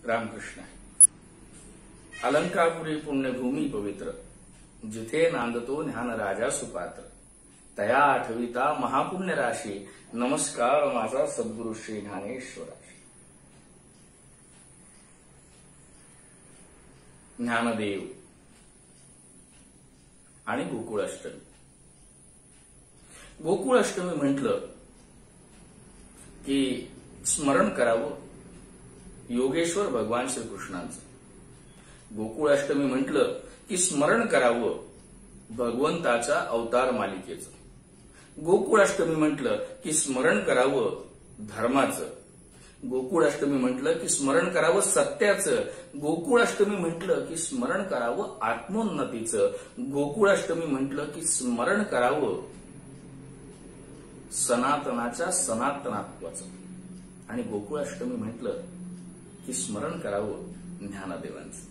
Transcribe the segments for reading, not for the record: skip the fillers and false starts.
रामकृष्ण. अलंकापुरी पुण्यभूमी पवित्र, जिथे नांदतो ज्ञान राजा सुपात्र, तया आठविता महापुण्य राशी, नमस्कार माझा सद्गुरु श्री ज्ञानेश्वराशी. ज्ञानदेव आणि गोकुळाष्टमी. गोकुळाष्टमी म्हटलं की स्मरण करावं योगेश्वर भगवान श्रीकृष्णांचं. गोकुळाष्टमी म्हटलं की स्मरण करावं भगवंताच्या अवतार मालिकेचं. गोकुळाष्टमी म्हटलं की स्मरण करावं धर्माचं. गोकुळाष्टमी म्हटलं की स्मरण करावं सत्याचं. गोकुळाष्टमी म्हटलं की स्मरण करावं आत्मोन्नतीचं. गोकुळाष्टमी म्हटलं की स्मरण करावं सनातनाच्या सनातनात्वाचं. आणि गोकुळाष्टमी म्हटलं की स्मरण करावं ज्ञानदेवांचं.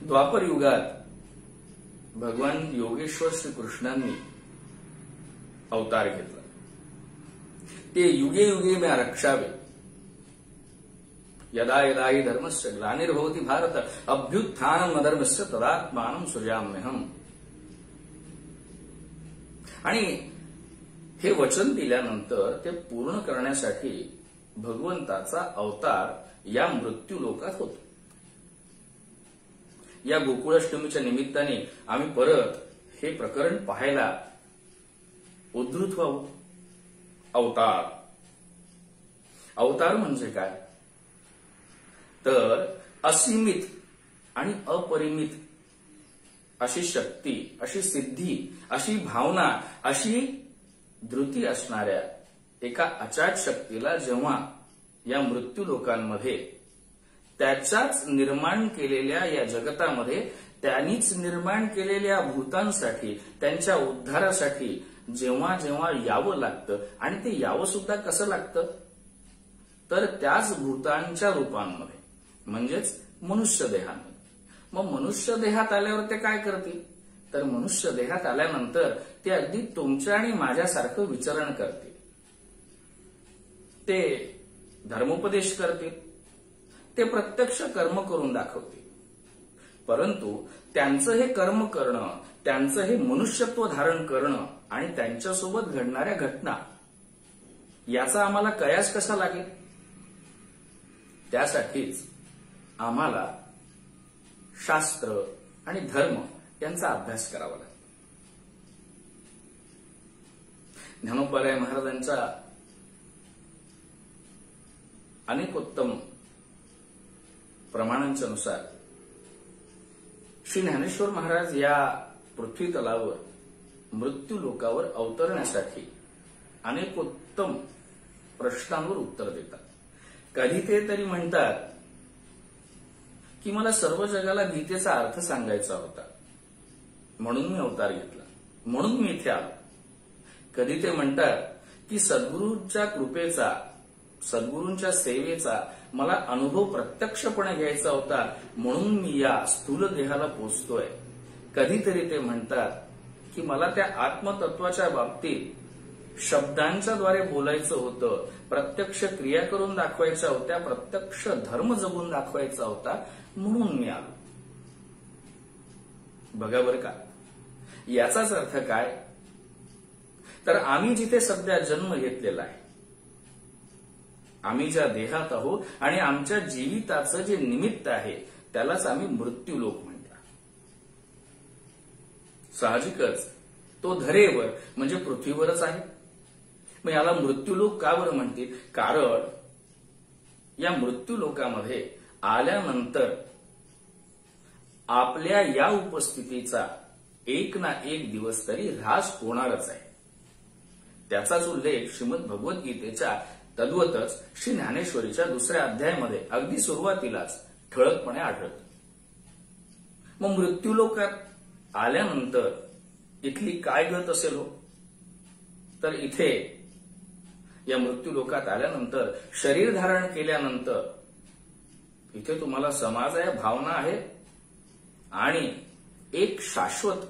द्वापर युगात भगवान योगेश्वर श्रीकृष्णांनी अवतार घेतला. ते युगे युगे में रक्षावे, यदा यदा हि धर्मस्य ग्लानिर्भवति भारत अभ्युत्थानम् अधर्मस्य तदात्मानं सृजाम्यहम्. आणि हे वचन दिल्यानंतर ते पूर्ण करण्यासाठी भगवंताचा अवतार या मृत्यूलोकात होतो. या गोकुळाष्टमीच्या निमित्ताने आम्ही परत हे प्रकरण पाहायला उद्धृत व्हावं. अवतार. अवतार म्हणजे काय तर असीमित आणि अपरिमित अशी शक्ती, अशी सिद्धी, अशी भावना, अशी धृती असणाऱ्या एका अचाट शक्तीला जेव्हा या मृत्यू लोकांमध्ये त्याच्याच निर्माण केलेल्या या जगतामध्ये त्यांनीच निर्माण केलेल्या भूतांसाठी, त्यांच्या उद्धारासाठी जेव्हा जेव्हा यावं लागतं, आणि ते यावं सुद्धा कसं लागतं तर त्याच भूतांच्या रूपांमध्ये, म्हणजेच मनुष्य देहांमध्ये. मग मनुष्य देहात आल्यावर ते काय करतील तर मनुष्य देहात आल्यानंतर ते अगदी तुमच्या आणि माझ्यासारखं विचरण करतील. ते धर्मोपदेश करतील, ते प्रत्यक्ष कर्म करून दाखवतील. परंतु त्यांचं हे कर्म करणं, त्यांचं हे मनुष्यत्व धारण करणं आणि त्यांच्यासोबत घडणाऱ्या घटना याचा आम्हाला कयास कसा लागेल. त्यासाठीच आम्हाला शास्त्र आणि धर्म यांचा अभ्यास करावा लागतो. ज्ञानोपाध्याय महाराजांच्या अनेक उत्तम प्रमाणांच्या नुसार श्री ज्ञानेश्वर महाराज या पृथ्वी तलावर मृत्यू लोकावर अवतरण्यासाठी अनेक उत्तम प्रश्नांवर उत्तर देतात. कधी ते तरी म्हणतात की मला सर्व जगाला गीतेचा अर्थ सांगायचा होता, म्हणून मी अवतार घेतला, म्हणून मी इथे आलो. कधी ते म्हणतात की सद्गुरूंच्या कृपेचा, सद्गुरूंच्या सेवेचा मला अनुभव प्रत्यक्षपणे घ्यायचा होता, म्हणून मी या स्थूल देहाला पोचतोय. कधीतरी ते म्हणतात की मला त्या आत्मतत्वाच्या बाबतीत शब्दांच्या द्वारे बोलायचं होतं, प्रत्यक्ष क्रिया करून दाखवायच्या होत्या, प्रत्यक्ष धर्म जगून दाखवायचा होता, म्हणून मी आलो. बघा बरं का, याचाच अर्थ काय तर आम्ही जिथे सध्या जन्म घेतलेला आहे, आम्ही ज्या देहात आहोत आणि आमच्या जीविताचं जे निमित्त आहे त्यालाच आम्ही मृत्यूलोक म्हणतो. साहजिकच तो धरेवर म्हणजे पृथ्वीवरच आहे. मग याला मृत्यूलोक का बरं म्हणतील कारण या मृत्यूलोकामध्ये आल्यानंतर आपल्या या उपस्थितीचा एक ना एक दिवस तरी ऱ्हास होणारच आहे. त्याचाच उल्लेख श्रीमद भगवद्गीतेच्या तद्वतच श्री ज्ञानेश्वरीच्या दुसऱ्या अध्यायामध्ये अगदी सुरुवातीलाच ठळकपणे आढळतो. मग मृत्यूलोकात आल्यानंतर इथली काय गत असेल हो तर इथे या मृत्यूलोकात आल्यानंतर शरीर धारण केल्यानंतर इथे तुम्हाला समाज आहे, भावना आहे आणि एक शाश्वत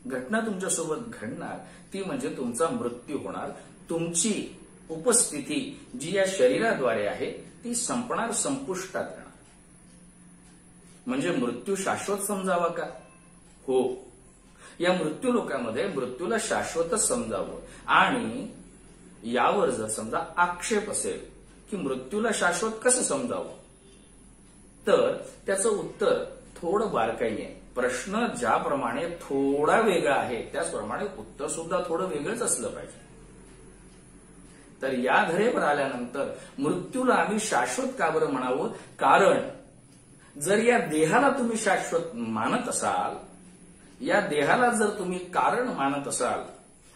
घटना तुमच्यासोबत घडणार, ती म्हणजे तुमचा मृत्यू होणार. तुमची उपस्थिती जी या शरीराद्वारे आहे ती संपणार, संपुष्टात येणार. म्हणजे मृत्यू शाश्वत समजावा का? हो, या मृत्यू लोकामध्ये मृत्यूला शाश्वतच समजावं. आणि यावर जर समजा आक्षेप असेल की मृत्यूला शाश्वत कसं समजावं, तर त्याचं उत्तर थोडं बारकाई आहे. प्रश्न ज्याप्रमाणे थोडा वेगळा आहे त्याचप्रमाणे उत्तर सुद्धा थोडं वेगळंच असलं पाहिजे. तर या धरेवर आल्यानंतर मृत्यूला आम्ही शाश्वत का बरं म्हणावं? कारण जर या देहाला तुम्ही शाश्वत मानत असाल, या देहाला जर तुम्ही कारण मानत असाल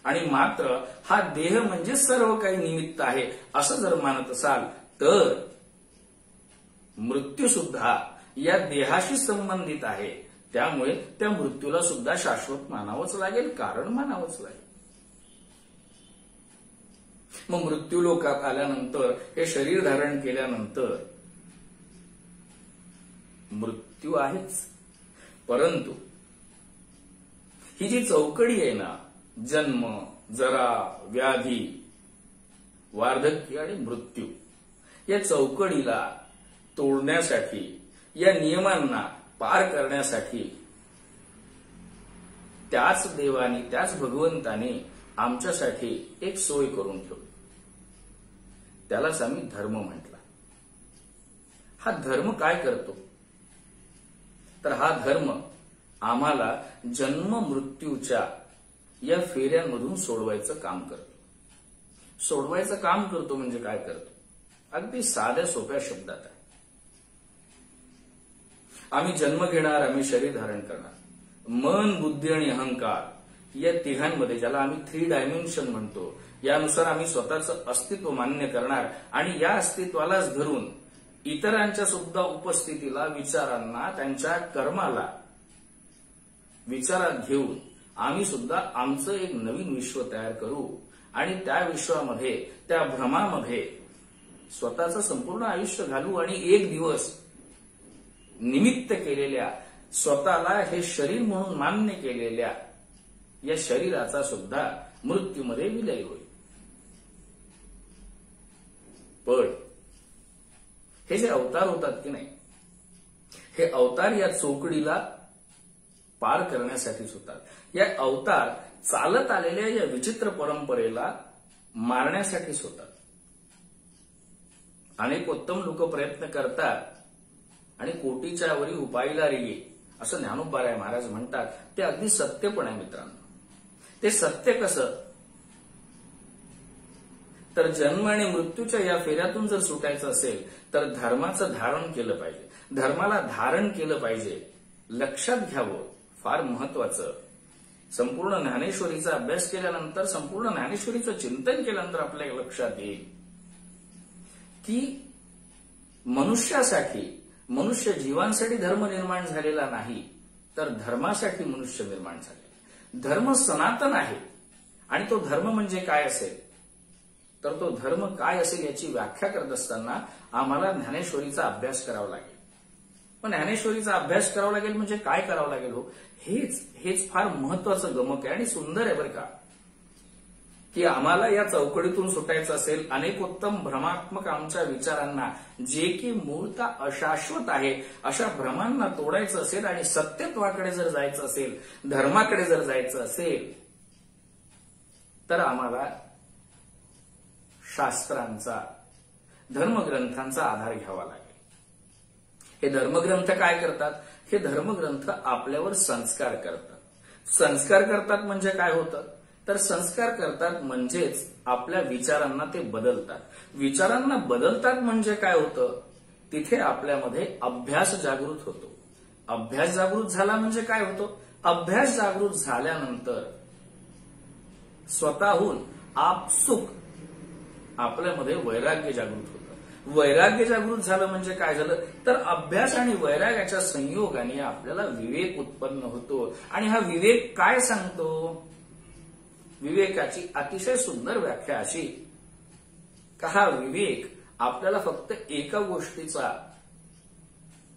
आणि मात्र हा देह म्हणजे सर्व काही निमित्त आहे असं जर मानत असाल, तर मृत्यू सुद्धा या देहाशी संबंधित आहे. त्यामुळे त्या मृत्यूला सुद्धा शाश्वत मानावंच लागेल, कारण मानावंच लागेल. मग मृत्यू लोकात आल्यानंतर, हे शरीर धारण केल्यानंतर मृत्यू आहेच, परंतु ही जी चौकडी आहे ना, जन्म, जरा, व्याधी, वार्धक्य आणि मृत्यू, या चौकडीला तोडण्यासाठी, या नियमांना पार करण्यासाठी त्याच देवाने, त्याच भगवंताने आमच्यासाठी एक सोय करून ठेवली. त्यालाच आम्ही धर्म म्हटला. हा धर्म काय करतो? तर हा धर्म आम्हाला जन्म मृत्यूच्या या फेऱ्यांमधून सोडवायचं काम करतो. सोडवायचं काम करतो म्हणजे काय करतो? अगदी साध्या सोप्या शब्दात आहे. आम्ही जन्म घेणार, आम्ही शरीर धारण करणार. मन, बुद्धी आणि अहंकार या तिघांमध्ये, ज्याला आम्ही 3 डायमेन्शन म्हणतो, यानुसार आम्ही स्वतःचं अस्तित्व मान्य करणार आणि या अस्तित्वालाच धरून इतरांच्या सुद्धा उपस्थितीला, विचारांना, त्यांच्या कर्माला विचारात घेऊन आम्ही सुद्धा आमचं एक नवीन विश्व तयार करू आणि त्या विश्वामध्ये, त्या भ्रमामध्ये स्वतःचं संपूर्ण आयुष्य घालू आणि एक दिवस निमित्त केलेल्या, स्वतःला हे शरीर म्हणून मान्य केलेल्या या शरीराचा सुद्धा मृत्यूमध्ये विलय होईल. पण हे जे अवतार होतात की नाही, हे अवतार या चौकडीला पार करण्यासाठीच होतात. या अवतार चालत आलेल्या या विचित्र परंपरेला मारण्यासाठीच होतात. अनेक उत्तम लोक प्रयत्न करतात आणि कोटीच्या वरी उपायला रे, असं ज्ञानोबाराय महाराज म्हणतात. ते अगदी सत्य पण आहे मित्रांनो. ते सत्य कसं? तर जन्म आणि मृत्यूच्या या फेऱ्यातून जर सुटायचं असेल तर धर्माचं धारण केलं पाहिजे. धर्माला धारण केलं पाहिजे. लक्षात घ्यावं, फार महत्वाचं. संपूर्ण ज्ञानेश्वरीचा अभ्यास केल्यानंतर, संपूर्ण ज्ञानेश्वरीचं चिंतन केल्यानंतर आपल्या लक्षात येईल की मनुष्यासाठी, मनुष्य जीवांसाठी धर्म निर्माण झालेला नाही, तर धर्मासाठी मनुष्य निर्माण झाले. धर्म सनातन आहे आणि तो धर्म म्हणजे काय असेल, तर तो धर्म काय असेल याची व्याख्या करत असताना आम्हाला ज्ञानेश्वरीचा अभ्यास करावा लागेल. पण ज्ञानेश्वरीचा अभ्यास करावा लागेल म्हणजे काय करावं लागेल? हो, हेच फार महत्वाचं गमक आहे आणि सुंदर आहे बरं का, की आम्हाला या चौकडीतून सुटायचं असेल, अनेक उत्तम भ्रमात्मक आमच्या विचारांना, जे की मूळतः अशाश्वत आहे, अशा भ्रमांना तोडायचं असेल आणि सत्यत्वाकडे जर जायचं असेल, धर्माकडे जर जायचं असेल, तर आम्हाला शास्त्रांचा, धर्मग्रंथांचा आधार घ्यावा लागेल. हे धर्मग्रंथ काय करतात? हे धर्मग्रंथ आपल्यावर संस्कार करतात. संस्कार करतात म्हणजे काय होतं? तर संस्कार करतात म्हणजेच आपल्या विचारांना ते बदलतात. विचारांना बदलतात म्हणजे काय होतं? तिथे आपल्यामध्ये अभ्यास जागृत होतो. अभ्यास जागृत झाला म्हणजे काय होतं? अभ्यास जागृत झाल्यानंतर स्वतःहून आपसुक आपल्यामध्ये वैराग्य जागृत होतं. वैराग्य जागृत झालं म्हणजे काय झालं? तर अभ्यास आणि वैराग्याच्या संयोगाने आपल्याला विवेक उत्पन्न होतो. आणि हा विवेक काय सांगतो? विवेकाची अतिशय सुंदर व्याख्या अशी, का हा विवेक आपल्याला फक्त एका गोष्टीचा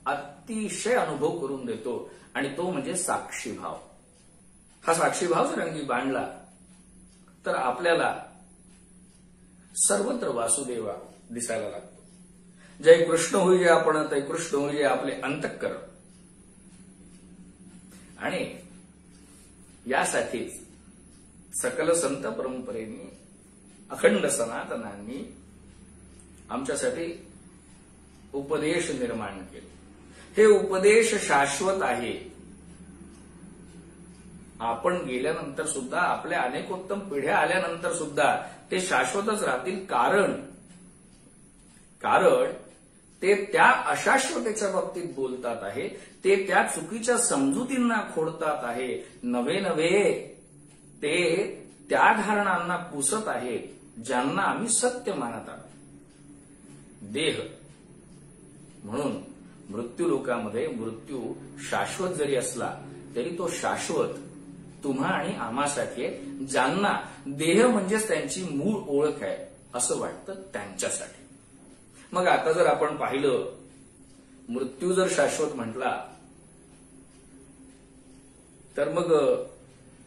अतिशय अनुभव करून देतो आणि तो म्हणजे साक्षीभाव. हा साक्षीभाव जर अंगी बांधला तर आपल्याला सर्वत्र वासुदेवा दिसायला लागतो। जय कृष्ण होई आपण, तय कृष्ण होई आपले अंतःकरण। आणि यासाठीच सकल संत परंपरेने अखंड सनातनांनी आमच्यासाठी उपदेश निर्माण केले। हे उपदेश शाश्वत आहे। आपण गेल्यानंतर सुद्धा, आपल्या अनेकोत्तम पिढ्या आल्यानंतर सुद्धा ते शाश्वतच राहतील। कारण ते त्या अशाश्वतेच्या बाबतीत बोलतात आहे, ते त्या चुकीच्या समजुतींना खोडतात आहे, नवे ते त्या धारणांना पुसत आहेत ज्यांना आम्ही सत्य मानत आहोत। देह म्हणून मृत्यू लोकामध्ये मृत्यू शाश्वत जरी असला तरी तो शाश्वत तुम्हा आणि आम्हासाठी आहे, ज्यांना देह म्हणजेच त्यांची मूळ ओळख आहे असं वाटतं त्यांच्यासाठी। मग आता जर आपण पाहिलं, मृत्यू जर शाश्वत म्हटला तर मग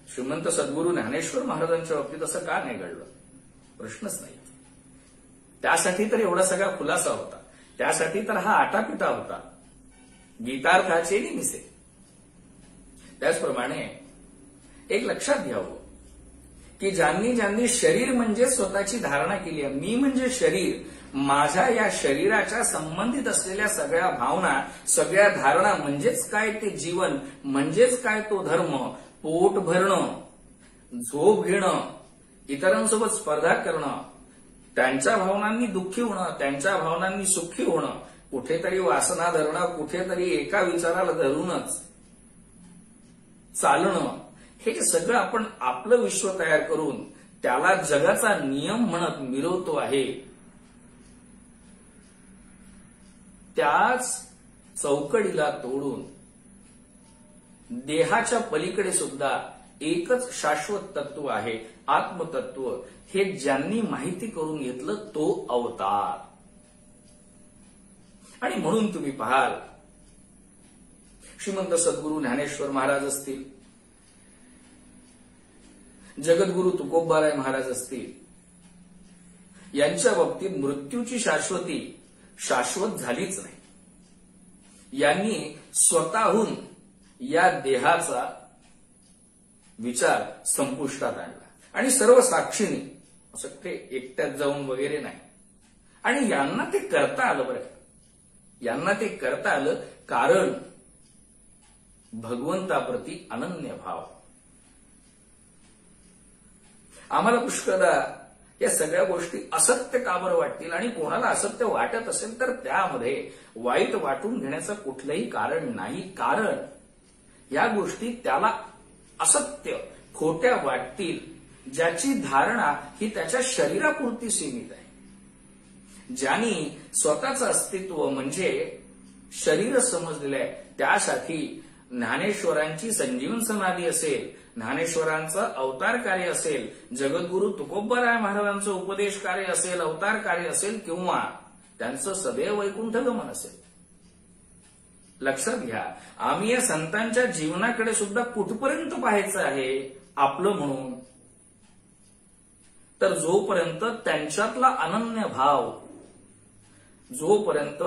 श्रीमंत सद्गुरू ज्ञानेश्वर महाराजांच्या बाबतीत असं का नाही घडलं? प्रश्नच नाही। त्यासाठी तर एवढा सगळा खुलासा होता, त्यासाठी तर हा आटापिटा होता, गीतार्थाचे निमित्ते। त्याचप्रमाणे एक लक्षात घ्यावं की ज्यांनी शरीर म्हणजे स्वतःची धारणा केली आहे, मी म्हणजे शरीर, माझ्या या शरीराच्या संबंधित असलेल्या सगळ्या भावना, सगळ्या धारणा, म्हणजेच काय ते जीवन, म्हणजेच काय तो धर्म, पोट भरणं, झोप घेणं, इतरांसोबत स्पर्धा करणं, त्यांच्या भावनांनी दुःखी होणं, त्यांच्या भावनांनी सुखी होणं, कुठेतरी वासना धरणं, कुठेतरी एका विचाराला धरूनच चालणं, हे सगळं आपण आपलं विश्व तयार करून त्याला जगाचा नियम म्हणत मिरवतो आहे। त्याच चौकडीला तोडून देहाच्या पलीकडे सुद्धा एकच शाश्वत तत्व आहे, आत्मतत्व, हे ज्यांनी माहिती करून घेतलं तो अवतार। आणि म्हणून तुम्ही पाहाल, श्रीमंत सद्गुरू ज्ञानेश्वर महाराज असतील, जगद्गुरु तुकोबाराय महाराज असतील, यांच्या बाबतीत मृत्यूची शाश्वती शाश्वत झालीच नाही। यांनी स्वतःहून या देहाचा विचार संपुष्टात आणला आणि सर्व साक्षीने, असं ते एकट्यात जाऊन वगैरे नाही। आणि यांना ते करता आलं, बरं, यांना ते करता आलं कारण भगवंताप्रती अनन्य भाव। आम्हाला पुष्कळदा या सगळ्या गोष्टी असत्य का बरं वाटतील, आणि कोणाला असत्य वाटत असेल तर त्यामध्ये वाईट वाटून घेण्याचं कुठलंही कारण नाही। कारण या गोष्टी त्याला असत्य, खोट्या वाटतील ज्याची धारणा ही त्याच्या शरीरापुरती सीमित आहे। ज्यांनी स्वतःचं अस्तित्व म्हणजे शरीर समजलेलं आहे, त्यासाठी ज्ञानेश्वरांची संजीवन समाधी असेल, ज्ञानेश्वरांचं अवतार कार्य असेल, जगद्गुरु तुकोबाराय महाराजांचं उपदेश कार्य असेल, अवतार कार्य असेल, किंवा त्यांचं सदैव वैकुंठ गमन असेल। लक्षात घ्या, आम्ही या संतांच्या जीवनाकडे सुद्धा कुठपर्यंत पाहायचं आहे आपलं म्हणून, तर जोपर्यंत त्यांच्यातला अनन्य भाव, जोपर्यंत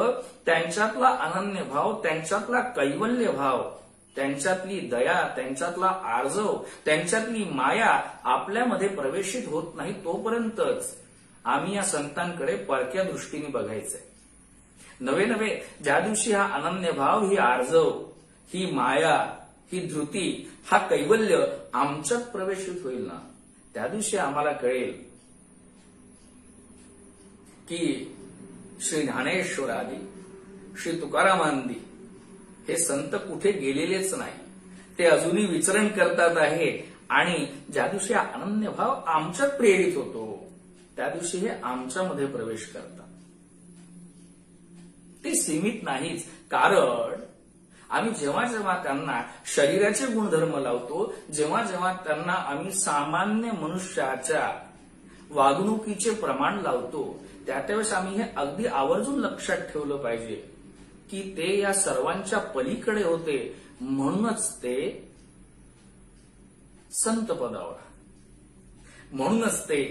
त्यांच्यातला अनन्य भाव, त्यांच्यातला कैवल्य भाव, त्यांच्यातली दया, त्यांच्यातला आर्जव, त्यांच्यातली माया आपल्यामध्ये प्रवेशित होत नाही, तोपर्यंतच आम्ही या संतांकडे परक्या दृष्टीने बघायचंय। नवे ज्या दिवशी हा अनन्य भाव, ही आर्जव, ही माया, ही धृती, हा कैवल्य आमच्यात प्रवेशित होईल ना, त्या दिवशी आम्हाला कळेल की श्री ज्ञानेश्वरादी, श्री तुकारामांदी हे संत कुठे गेलेलेच नाही, ते अजूनही विचरण करतात आहे। आणि ज्या दिवशी हा अनन्य भाव आमच्यात प्रेरित होतो, त्या दिवशी हे आमच्यामध्ये प्रवेश करतात। ते सीमित नाहीच, कारण आम्ही जेव्हा जेव्हा त्यांना शरीराचे गुणधर्म लावतो, जेव्हा जेव्हा त्यांना आम्ही सामान्य मनुष्याच्या वागणुकीचे प्रमाण लावतो, त्यावेळेस आम्ही हे अगदी आवर्जून लक्षात ठेवलं पाहिजे की ते या सर्वांच्या पलीकडे होते, म्हणूनच ते संत पदावर, म्हणूनच ते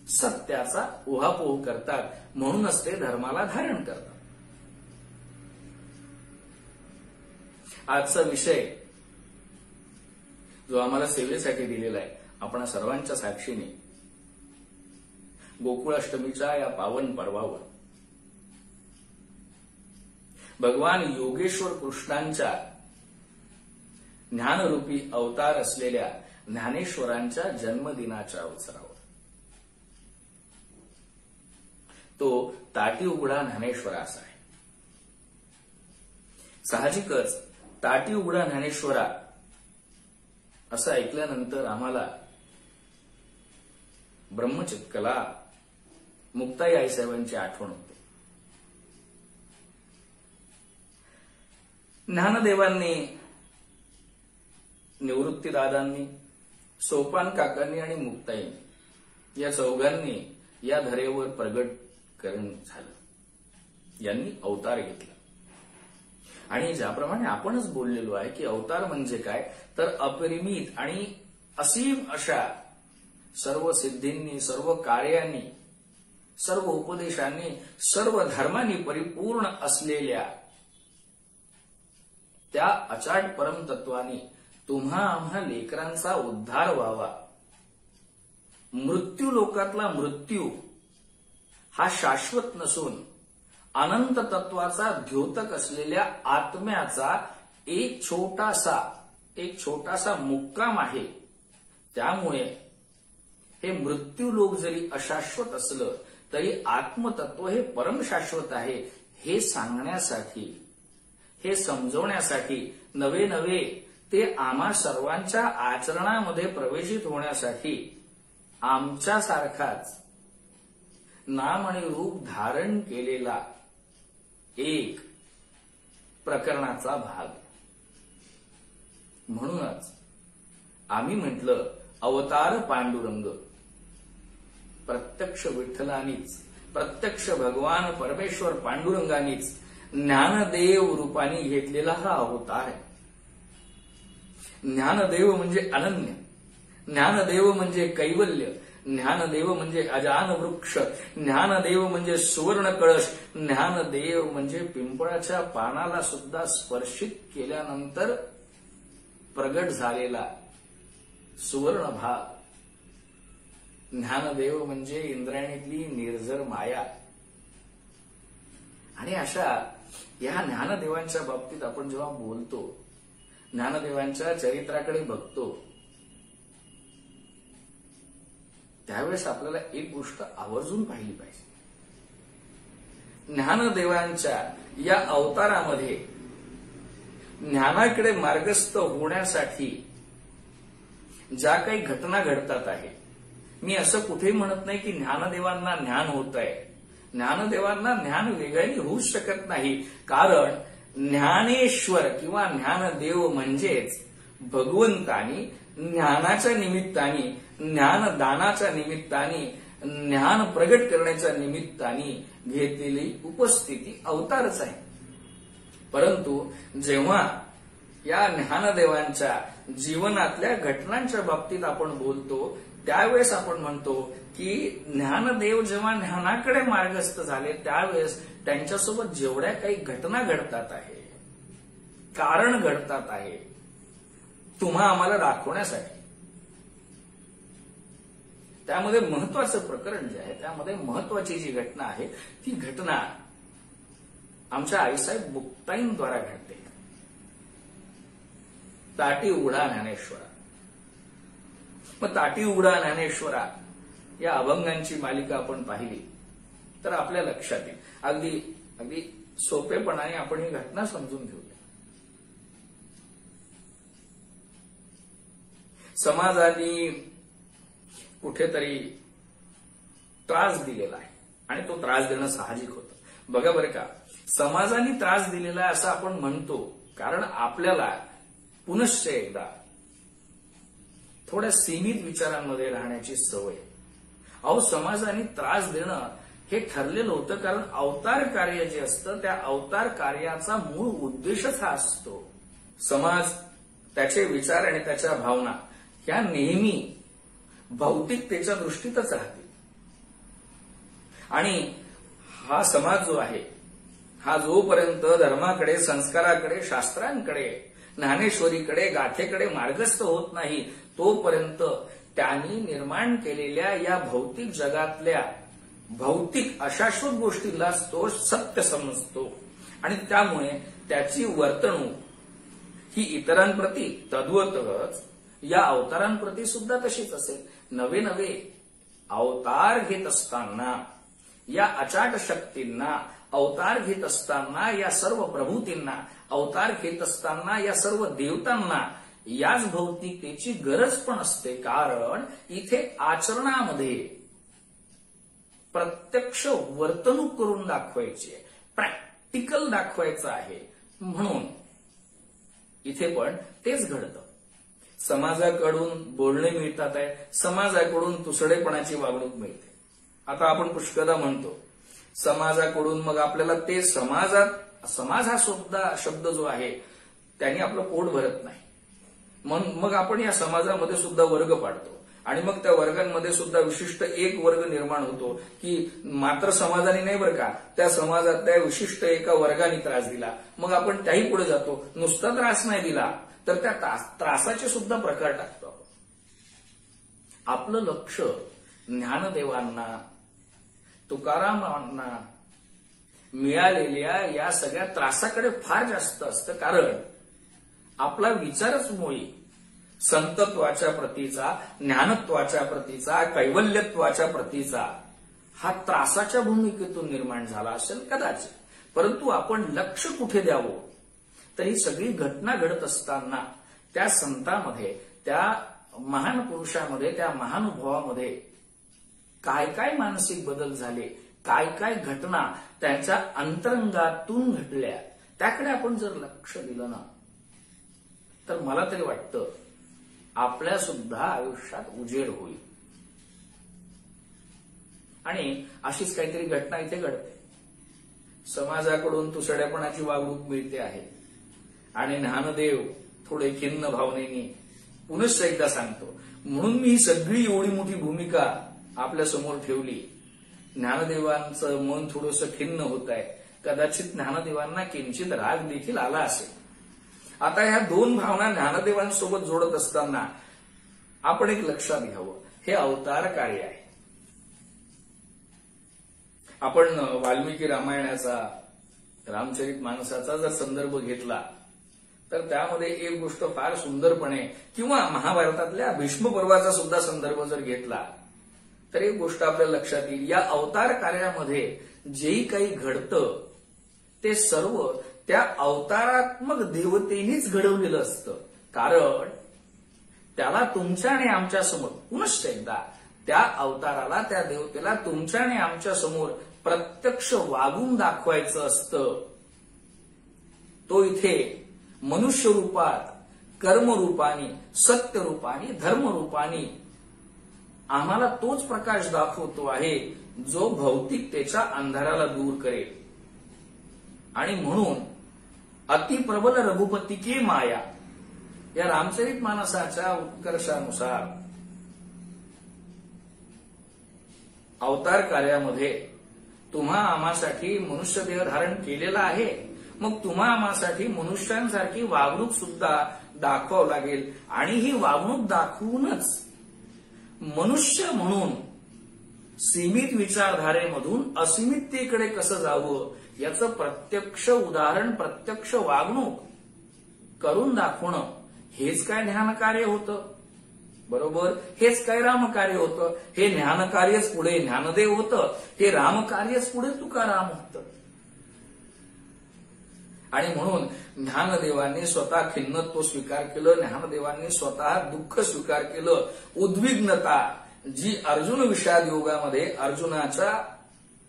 सत्याचा उहापोह करतात, म्हणूनच ते धर्माला धारण करतात. आजचा विषय जो आम्हाला सेवेसाठी दिलेला आहे, आपण सर्वांच्या साक्षीने गोकुळाष्टमीच्या या पावन पर्वावर भगवान योगेश्वर कृष्णांच्या ज्ञानरूपी अवतार असलेल्या ज्ञानेश्वरांच्या जन्मदिनाच्या अवसरावर, तो ताटी उघडा ज्ञानेश्वरा असा आहे. साहजिकच ताटी उघडा ज्ञानेश्वरा असं ऐकल्यानंतर आम्हाला ब्रह्मचित्कला मुक्ताई आईसाहेबांची आठवण होते. ज्ञानदेवांनी, निवृत्तीदादांनी, सोपान काकांनी आणि मुक्ताईंनी या चौघांनी या धरेवर प्रगटकरण झालं. यांनी अवतार घेतला. आणि ज्याप्रमाणे आपणच बोललेलो आहे की अवतार म्हणजे काय, तर अपरिमित आणि असीम अशा सर्व सिद्धींनी, सर्व कार्यांनी, सर्व उपदेशांनी, सर्व धर्मांनी परिपूर्ण असलेल्या त्या अचाट परमतत्वानी तुम्हा आम्हा लेकरांचा उद्धार व्हावा. मृत्यू लोकातला मृत्यू हा शाश्वत नसून अनंत तत्वाचा द्योतक असलेल्या आत्म्याचा एक छोटासा मुक्काम आहे. त्यामुळे हे मृत्यू लोक जरी अशाश्वत असलं तरी आत्मतत्व हे परमशाश्वत आहे, हे सांगण्यासाठी, हे समजवण्यासाठी, नवे नवे ते आम्हा सर्वांच्या आचरणामध्ये प्रवेशित होण्यासाठी आमच्यासारखाच नाम आणि रूप धारण केलेला एक प्रकरणाचा भाग. म्हणूनच आम्ही म्हटलं अवतार पांडुरंग. प्रत्यक्ष विठ्ठलानीच, प्रत्यक्ष भगवान परमेश्वर पांडुरंगानीच ज्ञानदेव रूपाने घेतलेला हा अवतार आहे. ज्ञानदेव म्हणजे अनन्य, ज्ञानदेव म्हणजे कैवल्य, ज्ञानदेव म्हणजे अजान वृक्ष, ज्ञानदेव म्हणजे सुवर्ण कळश, ज्ञानदेव म्हणजे पिंपळाच्या पानाला सुद्धा स्पर्शित केल्यानंतर प्रगट झालेला सुवर्ण भाग. ज्ञानदेव म्हणजे इंद्रायणीतली निर्झर माया. आणि अशा या ज्ञानदेवांच्या बाबतीत आपण जेव्हा बोलतो, ज्ञानदेवांच्या चरित्राकडे बघतो, त्यावेळेस आपल्याला एक गोष्ट आवर्जून पाहिली पाहिजे. ज्ञानदेवांच्या या अवतारामध्ये ज्ञानाकडे मार्गस्थ होण्यासाठी ज्या काही घटना घडतात आहे, मी असं कुठेही म्हणत नाही की ज्ञानदेवांना ज्ञान होत आहे. ज्ञानदेवांना ज्ञान वेगळ्याने होऊच शकत नाही, कारण ज्ञानेश्वर किंवा ज्ञानदेव म्हणजेच भगवंतानी ज्ञानाच्या निमित्ताने, ज्ञानदानाच्या निमित्ताने, ज्ञान प्रगट करण्याच्या निमित्ताने घेतलेली उपस्थिती अवतारच आहे. परंतु जेव्हा या ज्ञानदेवांच्या जीवनातल्या घटनांच्या बाबतीत आपण बोलतो, त्यावेळेस आपण म्हणतो की ज्ञानदेव जेव्हा ज्ञानाकडे मार्गस्थ झाले, त्यावेळेस त्यांच्यासोबत जेवढ्या काही घटना घडतात आहे, कारण घडतात आहे, तुम्हा आम्हाला दाखवण्यासाठी, त्यामध्ये महत्वाचं प्रकरण जे आहे, त्यामध्ये महत्वाची जी घटना आहे, ती घटना आमच्या आईसाहेब मुक्ताईंद्वारा घडते. ताटी उघडा ज्ञानेश्वरा. मग ताटी उघडा ज्ञानेश्वरा या अभंगांची मालिका आपण पाहिली तर आपल्या लक्षात येईल. अगदी अगदी सोपेपणाने आपण ही घटना समजून घेऊया. समाजाने कुठेतरी त्रास दिलेला आहे आणि तो त्रास देणं साहजिक होतं. बघा बरं का, समाजाने त्रास दिलेला आहे असं आपण म्हणतो कारण आपल्याला पुनश्च एकदा थोड्या सीमित विचारांमध्ये राहण्याची सवय. अहो, समाजाने त्रास देणं हे ठरलेलं होतं, कारण अवतार कार्य जे असतं त्या अवतार कार्याचा मूळ उद्देशच हा असतो. समाज, त्याचे विचार आणि त्याच्या भावना ह्या नेहमी भौतिकतेच्या दृष्टीतच राहतील. आणि हा समाज जो आहे हा जोपर्यंत धर्माकडे, संस्काराकडे, शास्त्रांकडे, ज्ञानेश्वरीकडे, गाथेकडे मार्गस्थ होत नाही तोपर्यंत त्यांनी निर्माण केलेल्या या भौतिक जगातल्या भौतिक अशाश्वत गोष्टीलाच तो सत्य समजतो आणि त्यामुळे त्याची वर्तणूक ही इतरांप्रती तद्वतच या अवतारांप्रती सुद्धा तशीच असेल. नवे नवे अवतार घेत असताना, या अचाट शक्तींना अवतार घेत असताना, या सर्व प्रभूतींना अवतार घेत असताना, या सर्व देवतांना याच भौतिकतेची गरज पण असते. कारण इथे आचरणामध्ये प्रत्यक्ष वर्तणूक करून दाखवायची आहे, प्रॅक्टिकल दाखवायचं आहे. म्हणून इथे पण तेच घडतं. समाजाकडून बोलणे मिळतात आहे, समाजाकडून तुसडेपणाची वागणूक मिळते. आता आपण पुष्कळदा म्हणतो समाजाकडून, मग आपल्याला ते समाज हा शब्द जो आहे त्याने आपलं पोट भरत नाही. मग आपण या समाजामध्ये सुद्धा वर्ग पाडतो आणि मग त्या वर्गांमध्ये सुद्धा विशिष्ट एक वर्ग निर्माण होतो की मात्र समाजाने नाही बरं का, त्या समाजातल्या विशिष्ट एका वर्गाने त्रास दिला, मग आपण त्याही पुढे जातो. नुसता त्रास नाही दिला तर त्या त्रासाचे सुद्धा प्रकार टाकतो आपण. आपलं लक्ष ज्ञानदेवांना, तुकारामांना मिळालेल्या या सगळ्या त्रासाकडे फार जास्त असतं. कारण आपला विचारच मुळी संतत्वाच्या प्रतीचा, ज्ञानत्वाच्या प्रतीचा, कैवल्यत्वाच्या प्रतीचा हा त्रासाच्या भूमिकेतून निर्माण झाला असेल कदाचित. परंतु आपण लक्ष कुठे द्यावं, तर ही सगळी घटना घडत असताना त्या संतांमध्ये, त्या महान पुरुषामध्ये, त्या महानुभावामध्ये काय काय मानसिक बदल झाले, काय काय घटना त्यांच्या अंतरंगातून घडल्या, त्याकडे आपण जर लक्ष दिलं ना तर मला तरी वाटतं आपल्या सुद्धा आयुष्यात उजेड होईल. आणि अशीच काहीतरी घटना इथे घडते. समाजाकडून तुसडेपणाची वागणूक मिळते आहे आणि ज्ञानदेव थोडे खिन्न भावनेने पुनश्च एकदा सांगतो, म्हणून मी ही सगळी एवढी मोठी भूमिका आपल्या समोर ठेवली. ज्ञानदेवांचं मन थोडंसं खिन्न होत आहे. कदाचित ज्ञानदेवांना किंचित राग देखील आला असेल. आता ह्या दोन भावना ज्ञानदेवांसोबत जोडत असताना आपण एक लक्षात घ्यावं, हे अवतार कार्य आहे. आपण वाल्मिकी रामायणाचा, रामचरित मानसाचा जर संदर्भ घेतला तर त्यामध्ये एक गोष्ट फार सुंदरपणे, किंवा महाभारतातल्या भीष्म पर्वाचा सुद्धा संदर्भ जर घेतला तर एक गोष्ट आपल्या लक्षात येईल. या अवतार कार्यामध्ये जेही काही घडतं ते सर्व त्या अवतारात्मक देवतेनेच घडवलेलं असतं. कारण त्याला तुमच्या आणि आमच्या समोर, पुनश्च एकदा त्या अवताराला, त्या देवतेला तुमच्या आणि आमच्या समोर प्रत्यक्ष वागून दाखवायचं असतं. तो इथे मनुष्य रूपात, कर्मरूपाने, सत्यरूपाने, धर्मरूपाने आम्हाला तोच प्रकाश दाखवतो आहे जो भौतिकतेच्या अंधाराला दूर करेल. आणि म्हणून अतिप्रबल रघुपती की माया या रामचरित मानसाच्या उत्कर्षानुसार अवतार कार्यामध्ये तुम्हा आम्हासाठी मनुष्य देह धारण केलेला आहे, मग तुम्हा आम्हासाठी मनुष्यांसारखी वागणूक सुद्धा दाखवावं लागेल. आणि ही वागणूक दाखवूनच मनुष्य म्हणून सीमित विचारधारेमधून असीमिततेकडे कसं जावं याचं प्रत्यक्ष उदाहरण, प्रत्यक्ष वागणूक करून दाखवणं, हेच काय ज्ञानकार्य होतं. बरोबर, हेच काय रामकार्य होतं. हे ज्ञानकार्यच पुढे ज्ञानदेव होतं, हे रामकार्यच पुढे तुकाराम होतं. आणि म्हणून ज्ञानदेवांनी स्वतः खिन्नत्व स्वीकार केलं, ज्ञानदेवांनी स्वतः दुःख स्वीकार केलं. उद्विग्नता जी अर्जुन विषाद योगामध्ये अर्जुनाच्या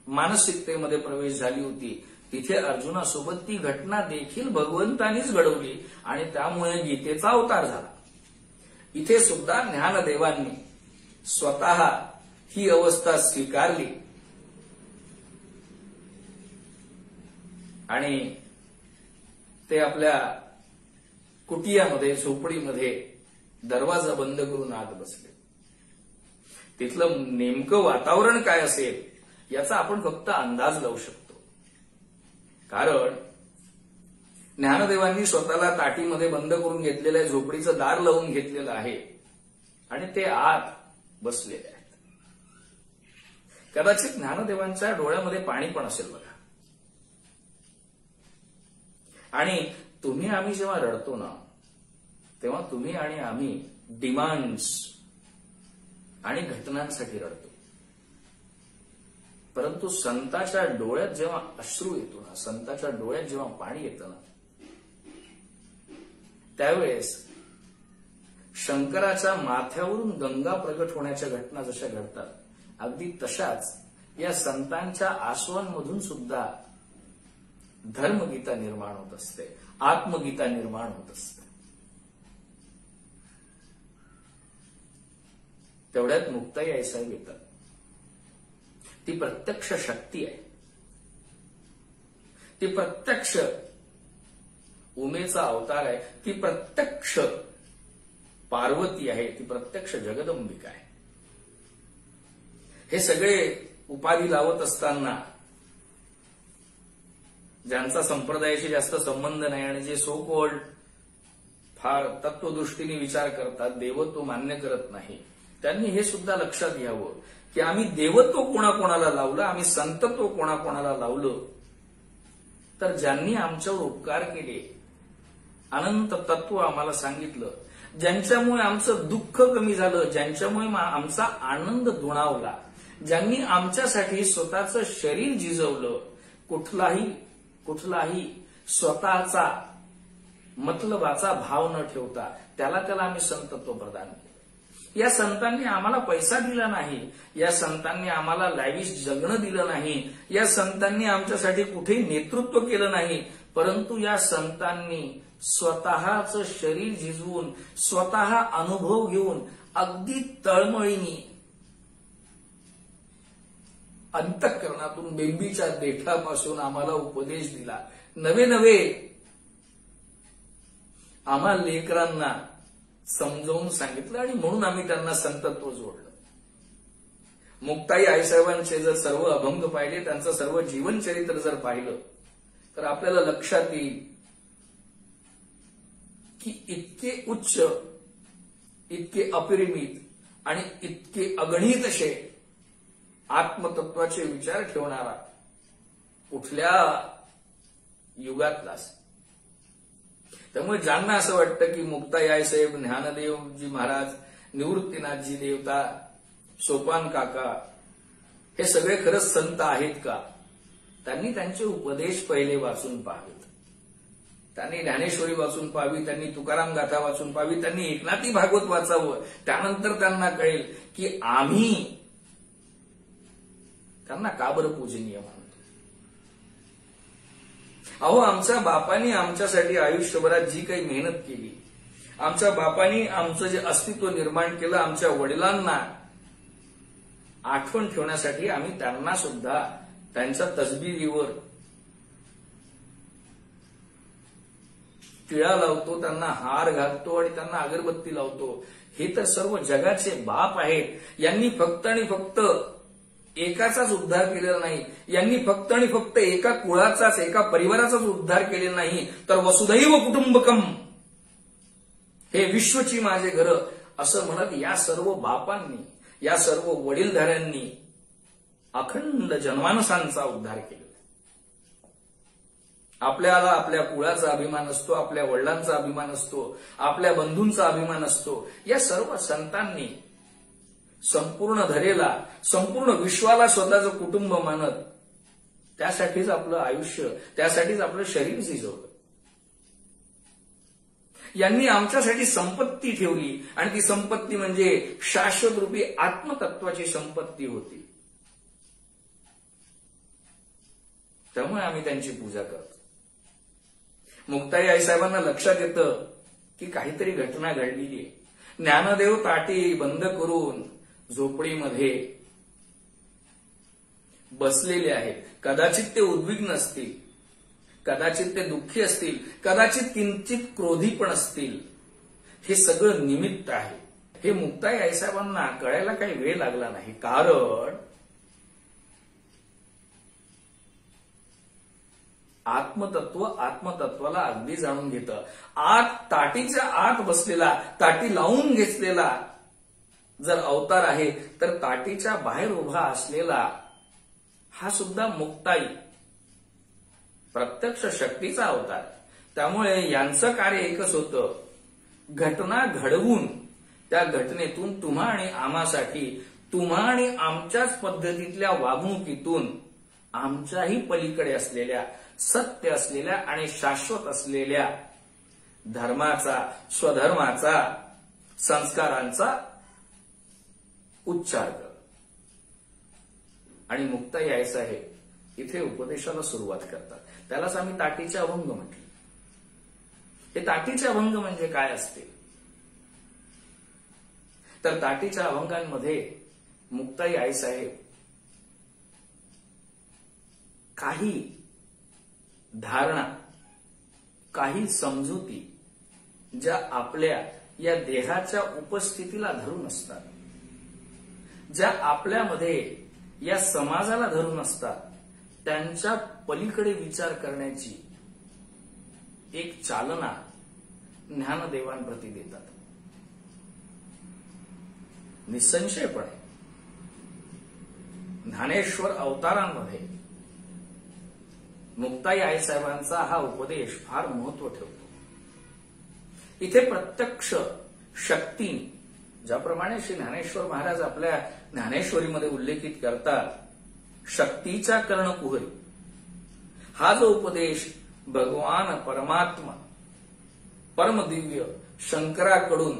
मानसिकतेमध्ये प्रवेश झाली होती, तिथे अर्जुनासोबत ती घटना देखील भगवंतानीच घडवली आणि त्यामुळे गीतेचा अवतार झाला. इथे सुद्धा ज्ञानदेवांनी स्वतः ही अवस्था स्वीकारली आणि ते आपल्या कुटियामध्ये, झोपडीमध्ये दरवाजा बंद करून आत बसले. तिथलं नेमकं वातावरण काय असेल याचा आपण फक्त अंदाज लावू शकतो. कारण ज्ञानदेवांनी स्वतःला ताटीमध्ये बंद करून घेतलेलं आहे, झोपडीचं दार लावून घेतलेलं आहे आणि ते आत बसलेले आहेत. कदाचित ज्ञानदेवांच्या डोळ्यामध्ये पाणी पण असेल बघा. आणि तुम्ही आम्ही जेव्हा रडतो ना, तेव्हा तुम्ही आणि आम्ही डिमांड्स आणि घटनांसाठी रडतो. परंतु संताच्या डोळ्यात जेव्हा अश्रू येतो ना, संताच्या डोळ्यात जेव्हा पाणी येतं ना, त्यावेळेस शंकराच्या माथ्यावरून गंगा प्रगट होण्याच्या घटना जशा घडतात, अगदी तशाच या संतांच्या आसवांमधून सुद्धा धर्मगीता निर्माण होत असते, आत्मगीता निर्माण होत असते. तेवढ्यात मुक्ताई आईसाहेब येतात. ती प्रत्यक्ष शक्ती आहे, ती प्रत्यक्ष उमेचा अवतार आहे, ती प्रत्यक्ष पार्वती आहे, ती प्रत्यक्ष जगदंबिका आहे. हे सगळे उपाधी लावत असताना ज्यांचा संप्रदायाशी जास्त संबंध नाही आणि जे सो कॉल्ड फार तत्वदृष्टीने विचार करतात, देवत्व मान्य करत नाही, त्यांनी हे सुद्धा लक्षात घ्यावं की आम्ही देवत्व कोणाकोणाला लावलं, आम्ही संतत्व कोणाकोणाला लावलं, तर ज्यांनी आमच्यावर उपकार केले, अनंत तत्व आम्हाला सांगितलं, ज्यांच्यामुळे आमचं दुःख कमी झालं, ज्यांच्यामुळे आमचा आनंद दुणावला, ज्यांनी आमच्यासाठी स्वतःचं शरीर झिजवलं, कुठलाही स्वतःचा मतलबाचा भाव न ठेवता त्याला आम्ही संतत्व प्रदान केलं. या संतांनी आम्हाला पैसा दिला नाही, या संतांनी आम्हाला लॅविश जगणं दिलं नाही, या संतांनी आमच्यासाठी कुठेही नेतृत्व केलं नाही, परंतु या संतांनी स्वतःचं शरीर झिजवून, स्वतः अनुभव घेऊन, अगदी तळमळीने अंतःकरणातून, बेंबीच्या देठापासून आम्हाला उपदेश दिला. नवे आम्हा लेकरांना समजावून सांगितलं आणि म्हणून आम्ही त्यांना संतत्व जोडलं. मुक्ताई आईसाहेबांचे जर सर्व अभंग पाहिले, त्यांचं सर्व जीवनचरित्र जर पाहिलं, तर आपल्याला लक्षात येईल की इतके उच्च, इतके अपरिमित आणि इतके अगणित असे आत्मतत्वाचे विचार ठेवणारा कुठल्या युगातलाच. त्यामुळे ज्यांना असं वाटतं की मुक्ताई आईसाहेब, ज्ञानदेवजी महाराज, निवृत्तीनाथजी देवता, सोपान काका हे सगळे खरंच संत आहेत का, त्यांनी त्यांचे उपदेश पहिले वाचून पाहावेत. त्यांनी ज्ञानेश्वरी वाचून पाहावी, त्यांनी तुकाराम गाथा वाचून पाहावी, त्यांनी एकनाथी भागवत वाचावं. त्यानंतर त्यांना कळेल की आम्ही त्यांना का बरं पूजनीय मानतो. अहो, आमच्या बापांनी आमच्यासाठी आयुष्यभरात जी काही मेहनत केली, आमच्या बापांनी आमचं जे अस्तित्व निर्माण केलं, आमच्या वडिलांना आठवण ठेवण्यासाठी आम्ही त्यांना सुद्धा त्यांच्या तसबिरीवर टिळा लावतो, त्यांना हार घालतो आणि त्यांना अगरबत्ती लावतो. हे तर सर्व जगाचे बाप आहेत. यांनी फक्त आणि फक्त एकाचाच उद्धार केलेला नाही, यांनी फक्त आणि फक्त एका कुळाचाच, एका परिवाराचाच उद्धार केलेला नाही, तर वसुधैव कुटुंबकम, हे विश्वची माझे घर असं म्हणत या सर्व बापांनी, या सर्व वडीलधाऱ्यांनी अखंड जनमानसांचा उद्धार केला. आपल्याला आपल्या कुळाचा अभिमान असतो, आपल्या वडिलांचा अभिमान असतो, आपल्या बंधूंचा अभिमान असतो. या सर्व संतांनी संपूर्ण धरेला, संपूर्ण विश्वाला स्वतःचं कुटुंब मानत त्यासाठीच आपलं आयुष्य, त्यासाठीच आपलं शरीर झिजवलं. यांनी आमच्यासाठी संपत्ती ठेवली आणि ती संपत्ती म्हणजे शाश्वत रूपी आत्मतत्वाची संपत्ती होती. त्यामुळे आम्ही त्यांची पूजा करतो. मुक्ताई आईसाहेबांना लक्षात येतं की काहीतरी घटना घडलेली आहे. ज्ञानदेव ताटी बंद करून झोपडीमध्ये बसलेले आहेत. कदाचित ते उद्विग्न असतील, कदाचित ते दुःखी असतील, कदाचित किंचित क्रोधी पण असतील. हे सगळं निमित्त आहे. हे मुक्ताई आईसाहेबांना कळायला काही वेळ लागला नाही, कारण आत्मतत्वाला अगदी जाणून घेतं. ताटीच्या आत बसलेला, ताटी लावून घेतलेला जर अवतार आहे, तर ताटीच्या बाहेर उभा असलेला हा सुद्धा मुक्ताई प्रत्यक्ष शक्तीचा अवतार. त्यामुळे यांचं कार्य एकच होतं, घटना घडवून त्या घटनेतून तुम्हा आणि आम्हासाठी, तुम्हा आणि आमच्याच पद्धतीतल्या वागणुकीतून आमच्याही पलीकडे असलेल्या, सत्य असलेल्या आणि शाश्वत असलेल्या धर्माचा, स्वधर्माचा, संस्कारांचा उच्चार कर. आणि मुक्ताई आईसाहेब इथे उपदेशाला सुरुवात करतात. त्यालाच आम्ही ताटीचे अभंग म्हटले. हे ताटीचे अभंग म्हणजे काय असते, तर ताटीच्या अभंगांमध्ये मुक्ताई आईसाहेब काही धारणा, काही समजुती ज्या आपल्या या देहाच्या उपस्थितीला धरून असतात, ज्या आपल्यामध्ये या समाजाला धरून असतात, त्यांच्या पलीकडे विचार करण्याची एक चालना ज्ञानदेवांप्रती देतात. निसंशयपणे ज्ञानेश्वर अवतारांमध्ये मुक्ताई आईसाहेबांचा हा उपदेश फार महत्व ठेवतो. इथे प्रत्यक्ष शक्ती, ज्याप्रमाणे श्री ज्ञानेश्वर महाराज आपल्या ज्ञानेश्वरीमध्ये उल्लेखित करतात, शक्तीच्या कर्णकुहरी, हा जो उपदेश भगवान परमात्मा परमदिव्य शंकराकडून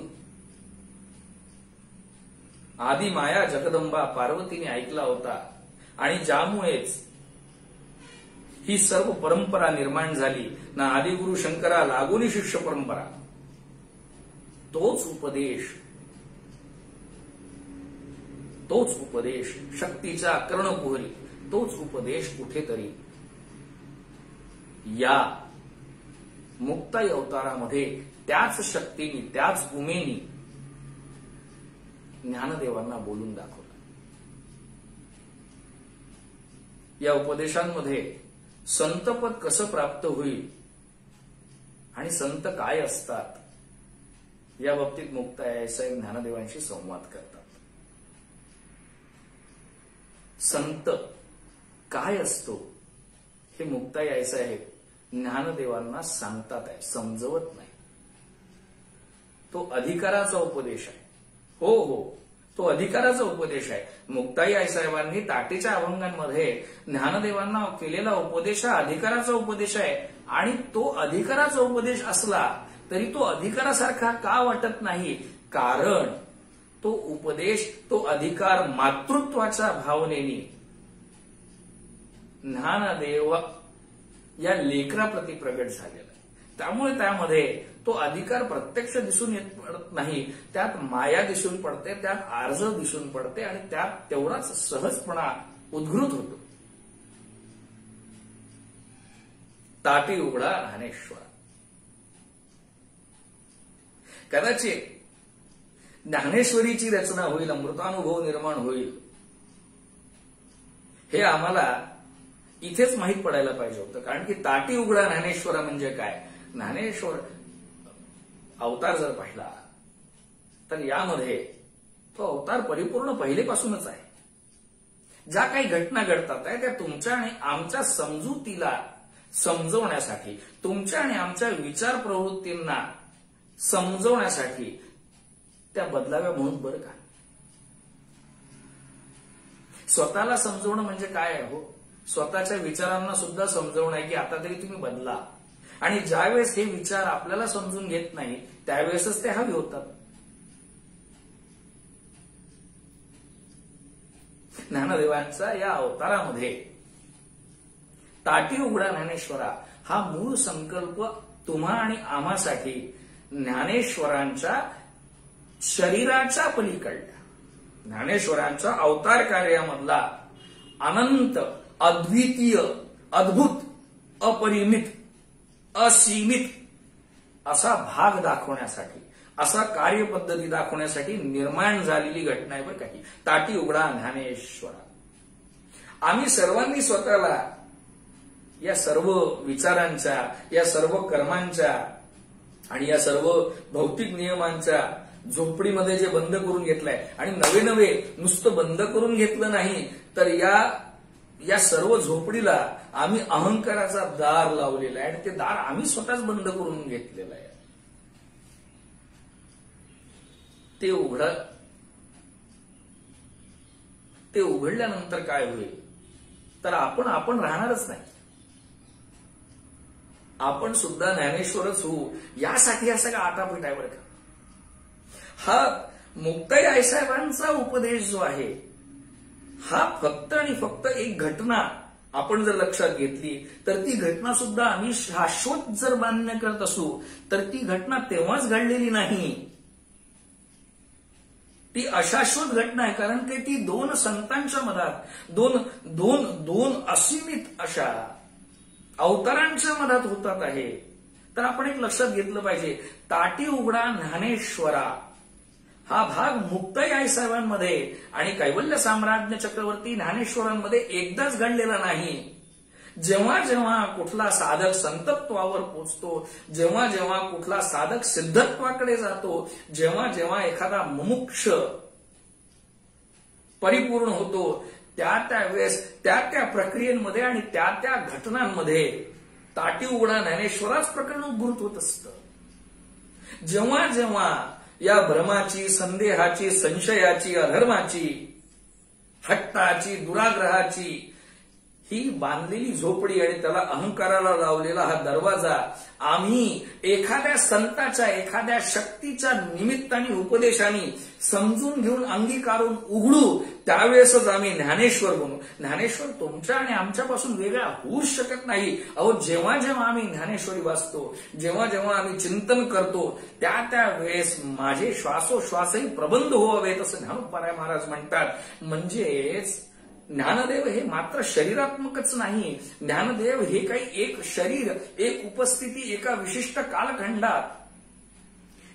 आदिमाया जगदंबा पार्वतीने ऐकला होता आणि ज्यामुळेच ही सर्व परंपरा निर्माण झाली ना, आदिगुरु शंकरा लागोनी शिष्य परंपरा, तोच उपदेश शक्तीच्या कर्णकुहरी, तोच उपदेश कुठेतरी या मुक्ताई अवतारामध्ये त्याच शक्तीने, त्याच उमेनी ज्ञानदेवांना बोलून दाखवला. या उपदेशांमध्ये संतपद कसं प्राप्त होईल आणि संत काय असतात, या बाबतीत मुक्ताई आईसाहेब ज्ञानदेवांशी संवाद करतात. संत काय असतो हे मुक्ताई आईसाहेब ज्ञानदेवांना सांगतात आहे, समजवत नाही. तो अधिकाराचा उपदेश आहे. हो, तो अधिकाराचा उपदेश आहे. मुक्ताई आईसाहेबांनी ताटीच्या अभंगांमध्ये ज्ञानदेवांना केलेला उपदेश हा अधिकाराचा उपदेश आहे. आणि तो अधिकाराचा उपदेश असला तरी तो अधिकारासारखा का वाटत नाही, कारण तो उपदेश, तो अधिकार मातृत्वाच्या भावनेने ज्ञानदेव या लेकराप्रती प्रगट झालेला आहे. त्यामुळे त्यामध्ये तो अधिकार प्रत्यक्ष दिसून येत पडत नाही, त्यात माया दिसून पडते, त्यात आर्ज दिसून पडते आणि त्यात तेवढाच सहजपणा उद्घृत होतो. ताटी उघडा ज्ञानेश्वर. कदाचित ज्ञानेश्वरीची रचना होईल, अमृतानुभव निर्माण होईल, हे आम्हाला इथेच माहीत पडायला पाहिजे होतं. कारण की ताटी उघडा ज्ञानेश्वर म्हणजे काय, ज्ञानेश्वर अवतार जर पाहिला तर यामध्ये तो अवतार परिपूर्ण पहिलेपासूनच आहे. ज्या काही घटना घडतात त्या तुमच्या आणि आमच्या समजुतीला समजवण्यासाठी, तुमच्या आणि आमच्या विचार प्रवृत्तींना समजवण्यासाठी त्या बदलाव्या म्हणून बरं का. स्वतःला समजवणं म्हणजे काय आहे हो, स्वतःच्या विचारांना सुद्धा समजवणं आहे की आता तरी तुम्ही बदला. आणि ज्यावेळेस हे विचार आपल्याला समजून घेत नाही त्यावेळेसच ते हवे होतात. ज्ञानदेवांचा या अवतारामध्ये ताटी उघडा ज्ञानेश्वरा हा मूळ संकल्प तुम्हा आणि आम्हासाठी ज्ञानेश्वरांच्या शरीराच्या पलीकडल्या, ज्ञानेश्वरांच्या अवतार कार्यामधला अनंत, अद्वितीय, अद्भुत, अपरिमित, असीमित असा भाग दाखवण्यासाठी, असा कार्यपद्धती दाखवण्यासाठी निर्माण झालेली घटना आहे बरं काही. ताटी उघडा ज्ञानेश्वरा. आम्ही सर्वांनी स्वतःला या सर्व विचारांच्या, या सर्व कर्मांच्या आणि या सर्व भौतिक नियमांच्या झोपडीमध्ये जे बंद करून घेतलंय, आणि नवे नवे नुसतं बंद करून घेतलं नाही तर या सर्व झोपडीला आम्ही अहंकाराचा दार लावलेला आहे, आणि ते दार आम्ही स्वतःच बंद करून घेतलेलं आहे. ते उघडल्यानंतर काय होईल तर आपण राहणारच नाही. आपण सुद्धा ज्ञानेश्वरच होऊ यासाठी हा सगळा आटापिटा आहे बरं का. हा मुक्ताई आईसाहेबांचा उपदेश जो आहे हा फक्त आणि फक्त एक घटना आपण जर लक्षात घेतली तर ती घटना सुद्धा आम्ही शाश्वत जर मान्य करत असू तर ती घटना तेव्हाच घडलेली नाही, ती अशाश्वत घटना आहे. कारण की ती दोन संतांच्या मधात, दोन असीमित अशा अवतारांच्या मधात होतात आहे. तर आपण एक लक्षात घेतलं पाहिजे, ताटी उघडा ज्ञानेश्वरा हा भाग मुक्ताई आईसाहेबांमध्ये आणि कैवल्य साम्राज्य चक्रवर्ती ज्ञानेश्वरांमध्ये एकदाच घडलेला नाही. जेव्हा जेव्हा कुठला साधक संतत्वावर पोचतो, जेव्हा जेव्हा कुठला साधक सिद्धत्वाकडे जातो, जेव्हा जेव्हा एखादा मुमुक्ष परिपूर्ण होतो, त्या वेळेस त्या प्रक्रियेमध्ये आणि त्या घटनांमध्ये ताटी उघडा ज्ञानेश्वराच प्रकरण उद्भूत होत असतं. जेव्हा जेव्हा या भ्रमाची, संदेहाची, संशयाची, अधर्माची, हट्टाची, दुराग्रहाची ही बांधलेली झोपडी आणि त्याला अहंकाराला लावलेला हा दरवाजा आम्ही एखाद्या संताच्या, एखाद्या शक्तीच्या निमित्ताने, उपदेशाने समजून घेऊन, अंगीकारून उघडू, त्यावेळेसच आम्ही ज्ञानेश्वर बनू. ज्ञानेश्वर तुमच्या आणि आमच्यापासून वेगळा होऊच शकत नाही. अहो, जेव्हा जेव्हा आम्ही ज्ञानेश्वरी वाचतो, जेव्हा जेव्हा आम्ही चिंतन करतो, त्या वेळेस माझे श्वासोश्वासही प्रबंध व्हावेत असं ज्ञानोबाराय महाराज म्हणतात. म्हणजेच ज्ञानदेव हे मात्र शरीरात्मकच नाही. ज्ञानदेव हे काही एक शरीर, एक उपस्थिती एका विशिष्ट कालखंडात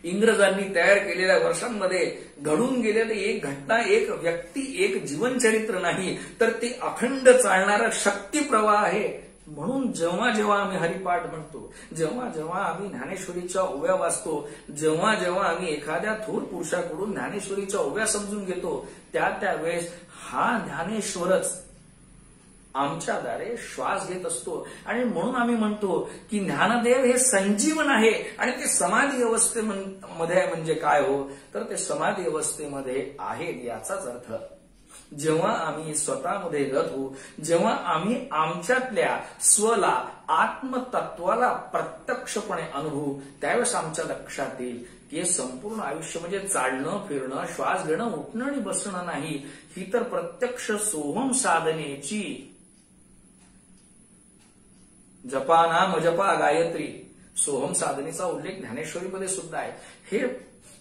इंग्रजांनी तयार केलेल्या वर्षांमध्ये घडून गेलेली एक घटना, एक व्यक्ती, एक जीवनचरित्र नाही, तर ते अखंड चालणारा शक्ती प्रवाह आहे. म्हणून जेव्हा जेव्हा आम्ही हरिपाठ म्हणतो, जेव्हा जेव्हा आम्ही ज्ञानेश्वरीच्या ओव्या वाचतो, जेव्हा जेव्हा आम्ही एखाद्या थोर पुरुषाकडून ज्ञानेश्वरीच्या ओव्या समजून घेतो, त्या वेळेस हा ज्ञानेश्वरच आमच्याद्वारे श्वास घेत असतो. आणि म्हणून आम्ही म्हणतो की ज्ञानदेव हे संजीवन आहे. आणि ते समाधी अवस्थेमध्ये म्हणजे काय हो, तर ते समाधी अवस्थेमध्ये आहेत याचाच अर्थ जेव्हा आम्ही स्वतःमध्ये रत होऊ, जेव्हा आम्ही आमच्यातल्या स्वला, आत्मतत्वाला प्रत्यक्षपणे अनुभवू, त्यावेळेस आमच्या लक्षात येईल की संपूर्ण आयुष्य म्हणजे चालणं, फिरणं, श्वास घेणं, उठणं आणि बसणं नाही, ही तर प्रत्यक्ष सोहम साधनेची, जपा नाम जपा गायत्री, सोहम साधनेचा उल्लेख ज्ञानेश्वरीमध्ये सुद्धा आहे.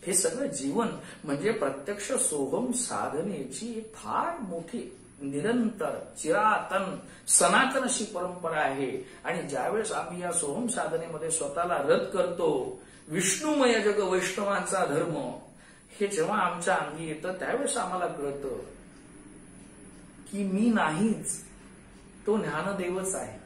हे सगळं जीवन म्हणजे प्रत्यक्ष सोहम साधनेची फार मोठी, निरंतर, चिरातन, सनातन अशी परंपरा आहे. आणि ज्यावेळेस आम्ही या सोहम साधनेमध्ये स्वतःला रत करतो, विष्णुमय जग वैष्णवांचा धर्म हे जेव्हा आमच्या अंगी येतं, त्यावेळेस आम्हाला कळतं की मी नाहीच, तो ज्ञानदेवच आहे,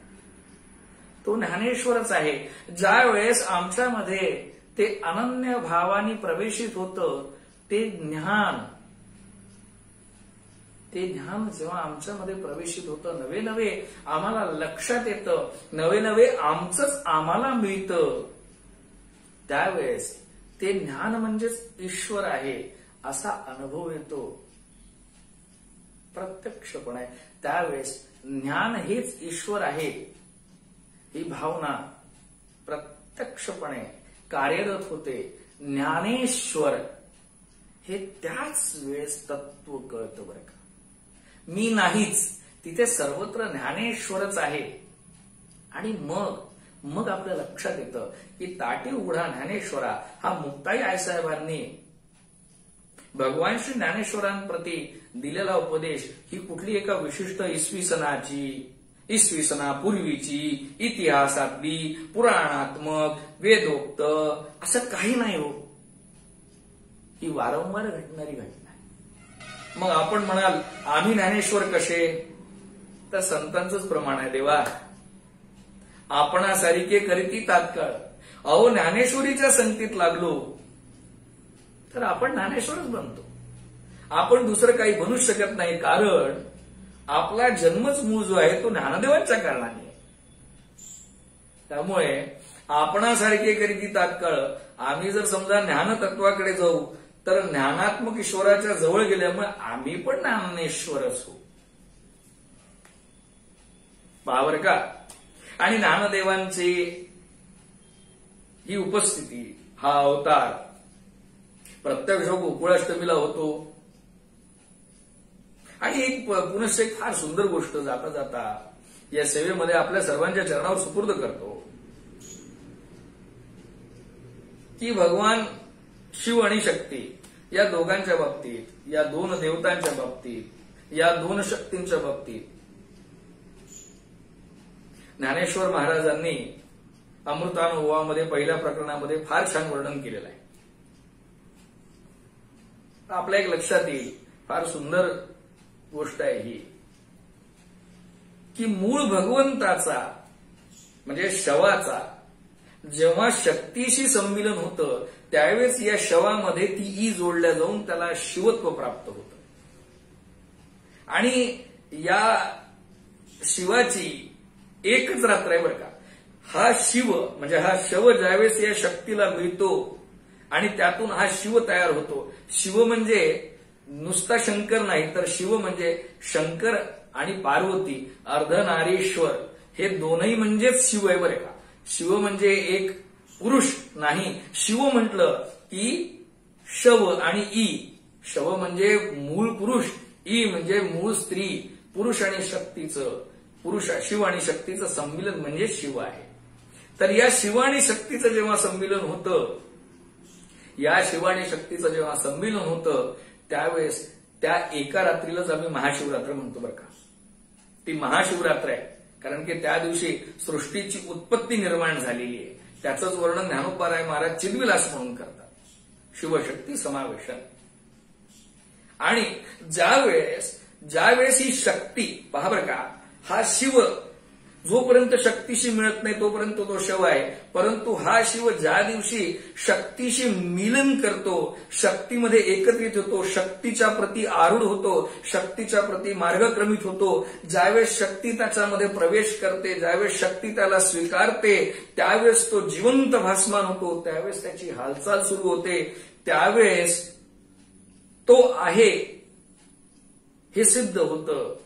तो ज्ञानेश्वरच आहे. ज्या वेळेस आमच्यामध्ये ते अनन्य भावाने प्रवेशित होतं, ते ज्ञान जेव्हा आमच्यामध्ये प्रवेशित होतं, नवे नवे आम्हाला लक्षात येतं, नवे नवे आमचंच आम्हाला मिळतं, त्यावेळेस ते ज्ञान म्हणजेच ईश्वर आहे असा अनुभव येतो प्रत्यक्षपणे. त्यावेळेस ज्ञान हेच ईश्वर आहे ही भावना प्रत्यक्षपणे कार्यरत होते. ज्ञानेश्वर हे त्याच वेळेस तत्व कळतं बरं का. मी नाहीच, तिथे सर्वत्र ज्ञानेश्वरच आहे. आणि मग आपल्या लक्षात येतं की ताटी उघडा ज्ञानेश्वरा हा मुक्ताई आईसाहेबांनी भगवान श्री ज्ञानेश्वरांप्रती दिलेला उपदेश ही कुठली एका विशिष्ट इसवी सनापूर्वीची, इतिहासातली, पुराणात्मक, वेदोक्त असं काही नाही हो, ही वारंवार घडणारी घटना आहे. मग आपण म्हणाल आम्ही ज्ञानेश्वर कसे, तर संतांचंच प्रमाण आहे देवा. आपणासारिखे करीती तात्काळ. अहो, ज्ञानेश्वरीच्या संगतीत लागलो तर आपण ज्ञानेश्वरच बनतो. आपण दुसरं काही बनू शकत नाही, कारण आपला जन्मच मूळ जो आहे तो ज्ञानदेवांच्या कारणाने आहे. त्यामुळे आपणासारखे करीती तात्काळ. आम्ही जर समजा ज्ञानतत्वाकडे जाऊ तर ज्ञानात्मक ईश्वराच्या जवळ गेल्यामुळे आम्ही पण ज्ञानेश्वरच होऊ. पहा का. आणि ज्ञानदेवांची ही उपस्थिती, हा अवतार प्रत्यक्ष गोकुळाष्टमीला होतो. आणि एक पुनश्च एक फार सुंदर गोष्ट जाता जाता या सेवेमध्ये आपल्या सर्वांच्या चरणावर सुपूर्द करतो की भगवान शिव आणि शक्ती या दोघांच्या बाबतीत, या दोन देवतांच्या बाबतीत, या दोन शक्तींच्या बाबतीत ज्ञानेश्वर महाराजांनी अमृतानुभवामध्ये पहिल्या प्रकरणामध्ये फार छान वर्णन केलेलं आहे. आपल्या एक लक्षात येईल, फार सुंदर गोष्ट आहे ही, की मूळ भगवंताचा म्हणजे शवाचा जेव्हा शक्तीशी संमिलन होतं त्यावेळेस या शवामध्ये ती ई जोडल्या जाऊन त्याला शिवत्व प्राप्त होतं. आणि या शिवाची एकच रात्र आहे बरं का. हा शिव म्हणजे हा शव ज्यावेळेस या शक्तीला मिळतो आणि त्यातून हा शिव तयार होतो. शिव म्हणजे नुसता शंकर नाही, तर शिव म्हणजे शंकर आणि पार्वती अर्धनारीश्वर हे दोनही म्हणजेच शिव आहे बरं का. शिव म्हणजे एक पुरुष नाही. शिव म्हटलं की शव आणि ई. शव म्हणजे मूळ पुरुष, ई म्हणजे मूळ स्त्री. पुरुष आणि शक्तीचं, पुरुष शिव आणि शक्तीचं संमिलन म्हणजे शिव आहे. तर या शिव आणि शक्तीचं जेव्हा संमिलन होतं, या शिव आणि शक्तीचं जेव्हा संमिलन होतं त्यावेळेस त्या एका रात्रीलाच आम्ही महाशिवरात्र म्हणतो बरं का. ती महाशिवरात्र आहे कारण की त्या दिवशी सृष्टीची उत्पत्ती निर्माण झालेली आहे. त्याचंच वर्णन ज्ञानोबाराय महाराज चिदविलास म्हणून करतात, शिवशक्ती समावेशन. आणि ज्यावेळेस ही शक्ती, पहा बरं का, हा शिव जोपर्यंत शक्तीशी मिळत नाही तोपर्यंत तो शव आहे. परंतु हा शिव ज्या दिवशी शक्तीशी मिलन करतो, शक्तीमध्ये एकत्रित होतो, शक्तीच्या प्रती आरूढ होतो, शक्तीच्या प्रती मार्गक्रमित होतो, ज्यावेळेस शक्ती त्याच्यामध्ये प्रवेश करते, ज्यावेळेस शक्ती त्याला स्वीकारते, त्यावेळेस तो जिवंत भासमान होतो, त्यावेळेस त्याची हालचाल सुरू होते, त्यावेळेस तो आहे हे सिद्ध होतं.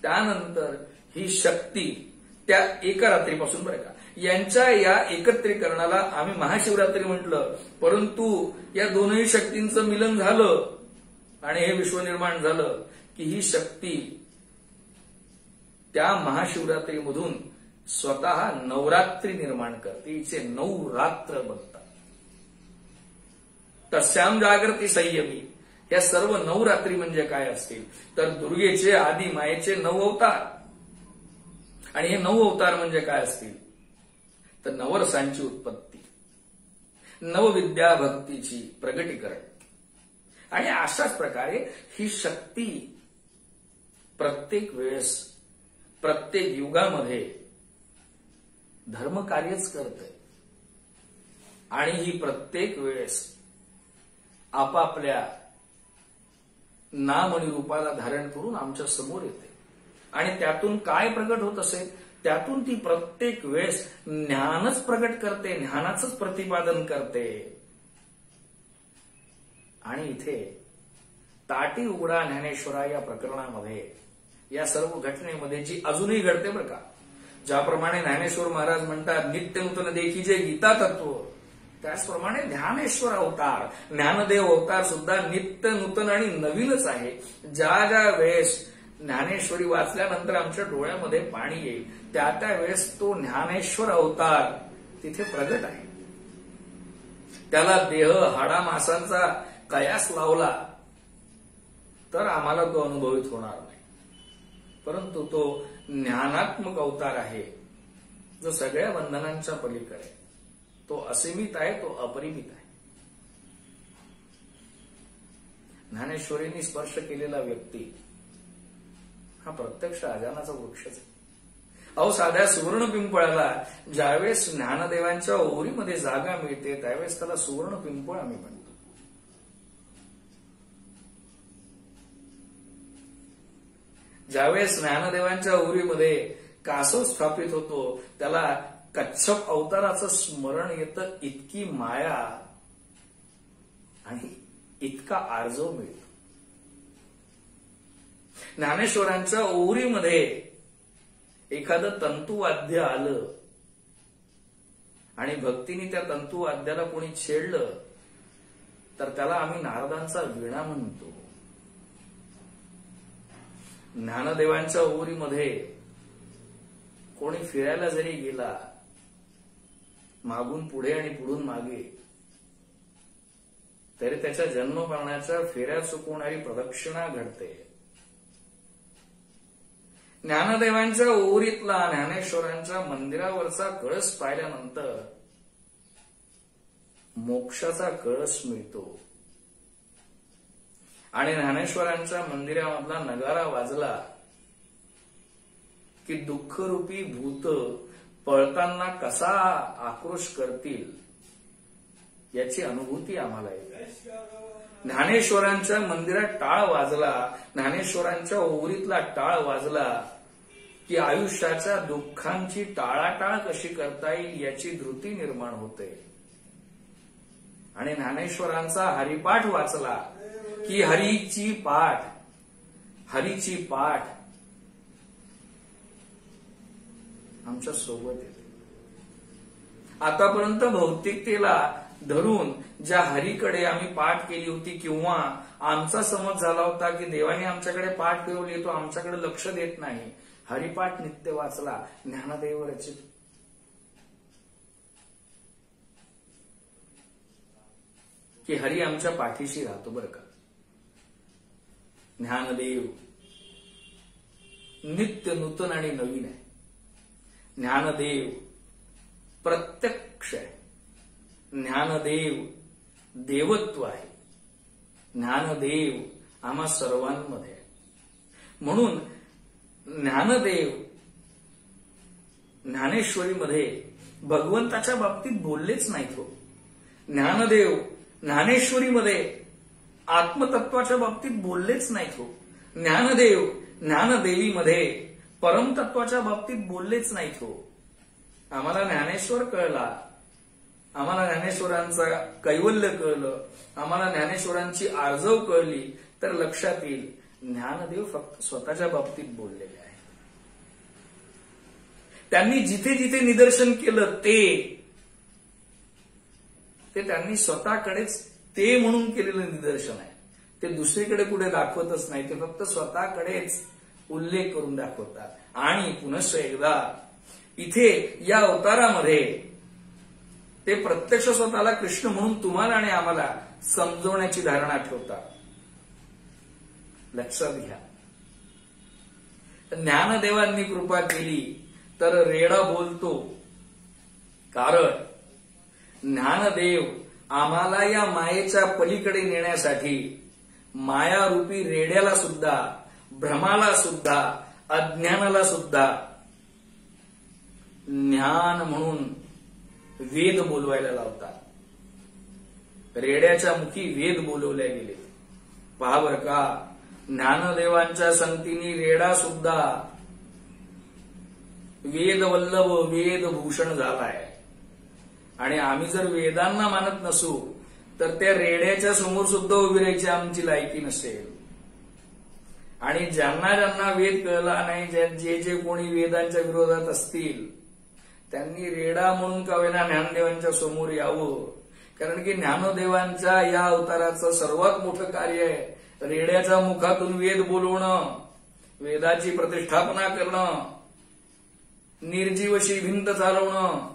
त्यानंतर ही शक्ती त्या एका रात्रीपासून बरं का, यांच्या या एकत्रीकरणाला आम्ही महाशिवरात्री म्हटलं. परंतु या दोनही शक्तींचं मिलन झालं आणि हे विश्व निर्माण झालं की ही शक्ती त्या महाशिवरात्रीमधून स्वतः नवरात्री निर्माण करते. हिचे 9 रात्र बनतात. तस्याम जागृती संयमी. या सर्व 9 रात्री म्हणजे काय असतील तर दुर्गेचे, आदी मायेचे 9 अवतार. आणि हे 9 अवतार म्हणजे काय असतील तर नवरसांची उत्पत्ती, नवविद्या भक्तीची प्रगटीकरण. आणि अशाच प्रकारे ही शक्ती प्रत्येक वेळेस, प्रत्येक युगामध्ये धर्मकार्यच करते. आणि ही प्रत्येक वेळेस आपापल्या नाम आणि रूपाला धारण करून आमच्या समोर येते. आणि त्यातून काय प्रगट होत असेल, त्यातून ती प्रत्येक वेळेस ज्ञानच प्रगट करते, ज्ञानाचंच प्रतिपादन करते. आणि इथे ताटी उघडा ज्ञानेश्वरा या प्रकरणामध्ये, या सर्व घटनेमध्ये जी अजूनही घडते बरं का, ज्याप्रमाणे ज्ञानेश्वर महाराज म्हणतात नित्य नूतन देखी जे गीता तत्व, त्याचप्रमाणे ज्ञानेश्वर अवतार, ज्ञानदेव अवतार सुद्धा नित्य नूतन आणि नवीनच आहे. ज्या ज्या वेळेस ज्ञानेश्वरी वाचल्यानंतर आमच्या डोळ्यामध्ये पाणी येईल, त्या वेळेस तो ज्ञानेश्वर अवतार तिथे प्रगट आहे. त्याला देह हाडा मासांचा कयास लावला तर आम्हाला तो अनुभवित होणार नाही. परंतु तो ज्ञानात्मक अवतार आहे जो सगळ्या बंधनांच्या पलीकडे, तो असीमित आहे, तो अपरिमित आहे. ज्ञानेश्वरींनी स्पर्श केलेला व्यक्ती हा प्रत्यक्ष अजानाचा वृक्षच आहे. अहो, साध्या सुवर्ण पिंपळाला ज्यावेळेस ज्ञानदेवांच्या ओरीमध्ये जागा मिळते त्यावेळेस त्याला सुवर्ण पिंपळ आम्ही म्हणतो. ज्यावेळेस ज्ञानदेवांच्या ओरीमध्ये कासव स्थापित होतो त्याला कच्छप अवताराचं स्मरण येतं. इतकी माया आणि इतका आर्जव मिळतो. ज्ञानेश्वरांच्या ओरीमध्ये एखादं तंतुवाद्य आलं आणि भक्तीने त्या तंतुवाद्याला कोणी छेडलं तर त्याला आम्ही नारदांचा वीणा म्हणतो. ज्ञानदेवांच्या ओरीमध्ये कोणी फिरायला जरी गेला मागून पुढे आणि पुढून मागे तरी त्याच्या जन्म मरणाच्या फेऱ्या चुकवणारी प्रदक्षिणा घडते. ज्ञानदेवांच्या ओरीतला ज्ञानेश्वरांच्या मंदिरावरचा कळस पाहिल्यानंतर मोक्षाचा कळस मिळतो. आणि ज्ञानेश्वरांच्या मंदिरामधला नगारा वाजला की दुःखरूपी भूत पळताना कसा आक्रोश करतील याची अनुभूती आम्हाला येते. ज्ञानेश्वरांच्या मंदिरात टाळ वाजला, ज्ञानेश्वरांच्या ओरीतला टाळ वाजला की आयुष्याच्या दुःखांची टाळाटाळ कशी करता येईल याची धृती निर्माण होते. आणि ज्ञानेश्वरांचा हरिपाठ वाचला की हरीची पाठ आमच्या सोबत येते. आतापर्यंत भौतिकतेला धरून ज्या हरीकडे आम्ही पाठ केली होती किंवा आमचा समज झाला होता की देवाने आमच्याकडे पाठ फिरवली तो आमच्याकडे लक्ष देत नाही. हरिपाठ नित्य वाचला, ज्ञानदेव रचित की हरी आमच्या पाठीशी राहतो. बरं का, ज्ञानदेव नित्य नूतन आणि नवीन आहे. ज्ञानदेव प्रत्यक्ष आहे. ज्ञानदेव देवत्व आहे. ज्ञानदेव आम्हा सर्वांमध्ये आहे. म्हणून ज्ञानदेव ज्ञानेश्वरीमध्ये भगवंताच्या बाबतीत बोललेच नाहीत हो. ज्ञानदेव ज्ञानेश्वरीमध्ये आत्मतत्वाच्या बाबतीत बोललेच नाहीत हो. ज्ञानदेव ज्ञानदेवीमध्ये परमतत्वाच्या बाबतीत बोललेच नाहीत हो. आम्हाला ज्ञानेश्वर कळला, आम्हाला ज्ञानेश्वरांचा कैवल्य कळलं, आम्हाला ज्ञानेश्वरांची आर्जव कळली तर लक्षात येईल ज्ञानदेव फक्त स्वतःच्या बाबतीत बोललेले आहे. त्यांनी जिथे जिथे निदर्शन केलं ते त्यांनी स्वतःकडेच ते म्हणून केलेलं निदर्शन आहे. ते दुसरीकडे कुठे दाखवतच नाही, ते फक्त स्वतःकडेच उल्लेख करून दाखवतात. आणि पुनश्च एकदा इथे या अवतारामध्ये ते प्रत्यक्ष स्वतःला कृष्ण म्हणून तुम्हाला आणि आम्हाला समजवण्याची धारणा ठेवतात. लक्षात घ्या, ज्ञानदेवांनी कृपा केली तर रेडा बोलतो. कारण ज्ञानदेव आम्हाला या मायेच्या पलीकडे नेण्यासाठी मायारूपी रेड्याला सुद्धा, भ्रमाला सुद्धा, अज्ञानाला सुद्धा ज्ञान म्हणून वेद बोलवायला लावतात. रेड्याच्या मुखी वेद बोलवले गेले. पहा बर का, ज्ञानदेवांच्या संगतीने रेडा सुद्धा वेदवल्लभ वेदभूषण झालाय. आणि आम्ही जर वेदांना मानत नसू तर त्या रेड्याच्या समोर सुद्धा उभी राहायची आमची लायकी नसेल. आणि ज्यांना ज्यांना वेद कळला नाही, जे जे कोणी वेदांच्या विरोधात असतील त्यांनी रेडा म्हणून का होईना ज्ञानदेवांच्या समोर यावं. कारण की ज्ञानदेवांच्या या अवताराचं सर्वात मोठं कार्य आहे रेड्याच्या मुखातून वेद बोलवणं, वेदाची प्रतिष्ठापना करणं, निर्जीवशी भिंत चालवणं,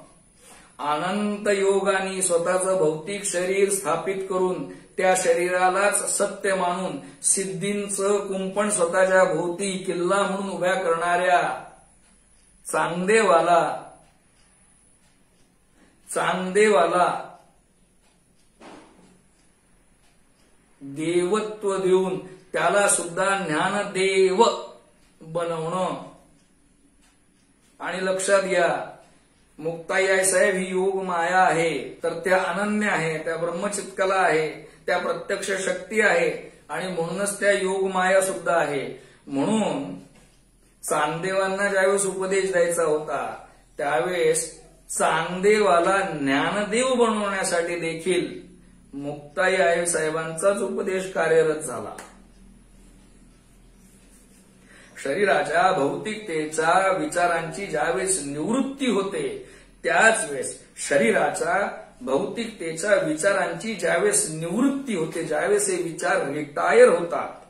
अनंत योगानी स्वतःचं भौतिक शरीर स्थापित करून त्या शरीरालाच सत्य मानून सिद्धींचं कुंपण स्वतःच्या भोवती किल्ला म्हणून उभ्या करणाऱ्या चांदेवाला देवत्व देऊन त्याला सुद्धा ज्ञानदेव बनवणं आणि लक्षात घ्या, मुक्ताई आई साहेब ही योग माया आहे, तर त्या अनन्य आहे, त्या ब्रह्मचित्कला आहे, त्या प्रत्यक्ष शक्ती आहे आणि म्हणूनच त्या योग माया सुद्धा आहे. म्हणून चांगदेवांना ज्यावेळेस उपदेश द्यायचा होता त्यावेळेस चांगदेवाला ज्ञानदेव बनवण्यासाठी देखील मुक्ताई आई साहेबांचाच उपदेश कार्यरत झाला. शरीराच्या भौतिकतेच्या विचारांची ज्यावेळेस निवृत्ती होते त्याच वेळेस शरीराच्या भौतिकतेच्या विचारांची ज्यावेळेस निवृत्ती होते, ज्यावेळेस हे विचार रिटायर होतात,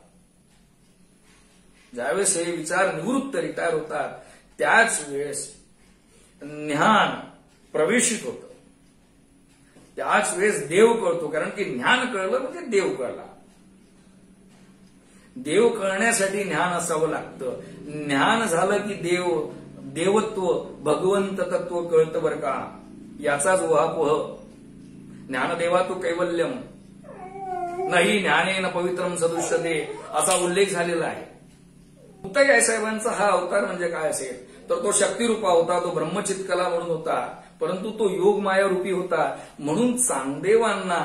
ज्यावेळेस हे विचार निवृत्त रिटायर होतात त्याच वेळेस ज्ञान प्रवेशित होतं. त्याच वेळेस देव कळतो, कारण की ज्ञान कळलं म्हणजे देव कळला. देव कळण्यासाठी ज्ञान असावं लागतं. ज्ञान झालं की देवत्व भगवंत तत्व कळतं बरं का. याचाच उहापोह ज्ञानदेवा तू कैवल्यम नाही ज्ञानेन पवित्रम सदृश्यते असा उल्लेख झालेला आहे. मुक्ताई आई साहेबांचा हा अवतार म्हणजे काय असेल तर तो शक्तिरूपा होता, तो ब्रह्मचित्कला म्हणून होता, परंतु तो योग माया रूपी होता. म्हणून चांगदेवांना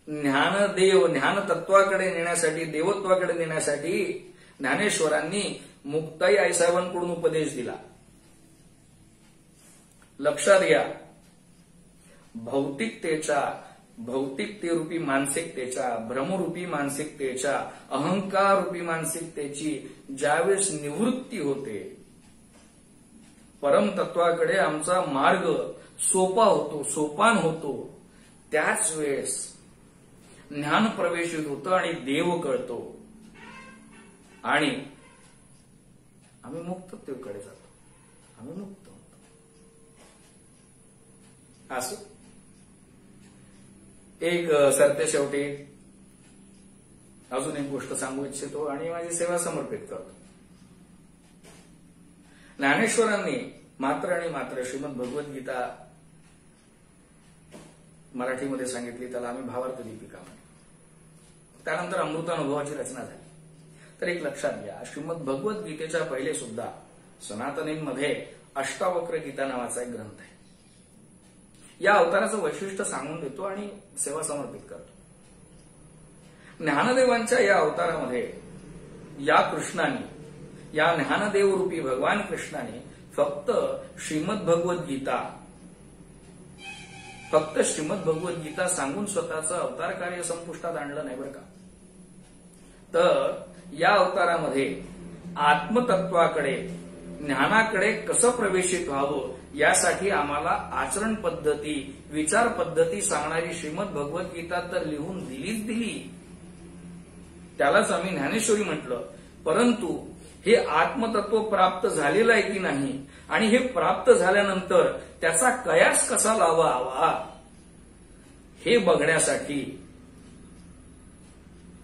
ज्ञानदेव ज्ञानतत्वाकडे नेण्यासाठी, देवत्वाकडे नेण्यासाठी ज्ञानेश्वरांनी मुक्ताई आई साहेबांकडून उपदेश दिला. लक्षात घ्या, भौतिकतेरूपी मानसिकतेच्या, भ्रमरूपी मानसिकतेच्या, अहंकाररूपी मानसिकतेची ज्यावेळेस निवृत्ती होते, परमतत्वाकडे आमचा मार्ग सोपा होतो, सोपान होतो, त्याच वेळेस ज्ञान प्रवेशित होतं आणि देव कळतो आणि आम्ही मुक्ततेकडे जातो, आम्ही मुक्त होतो. असं एक सरते शेवटी अजून एक गोष्ट सांगू इच्छितो आणि माझी सेवा समर्पित करतो. ज्ञानेश्वरांनी मात्र आणि मात्र श्रीमद भगवद्गीता मराठीमध्ये सांगितली, त्याला आम्ही भावार्थ दीपिका म्हणतो. त्यानंतर अमृतानुभवाची रचना झाली. तर एक लक्षात घ्या, श्रीमद भगवद्गीतेच्या पहिले सुद्धा सनातनींमध्ये अष्टावक्र गीता नावाचा एक ग्रंथ आहे. या अवताराचं वैशिष्ट्य सांगून देतो आणि सेवा समर्पित करतो. ज्ञानदेवांच्या या अवतारामध्ये या कृष्णाने, या ज्ञानदेव रूपी भगवान कृष्णाने फक्त श्रीमद भगवद्गीता सांगून स्वतःचं अवतार कार्य संपुष्टात आणलं नाही बरं का. तर या अवतारामध्ये आत्मतत्वाकडे, ज्ञानाकडे कसं प्रवेशित व्हावं यासाठी आम्हाला आचरण पद्धती, विचार पद्धती सांगणारी श्रीमद भगवद्गीता तर लिहून दिलीच दिली, त्यालाच आम्ही ज्ञानेश्वरी म्हटलं. परंतु हे आत्मतत्व प्राप्त झालेलं आहे की नाही आणि हे प्राप्त झाल्यानंतर त्याचा कयास कसा लावावा हे बघण्यासाठी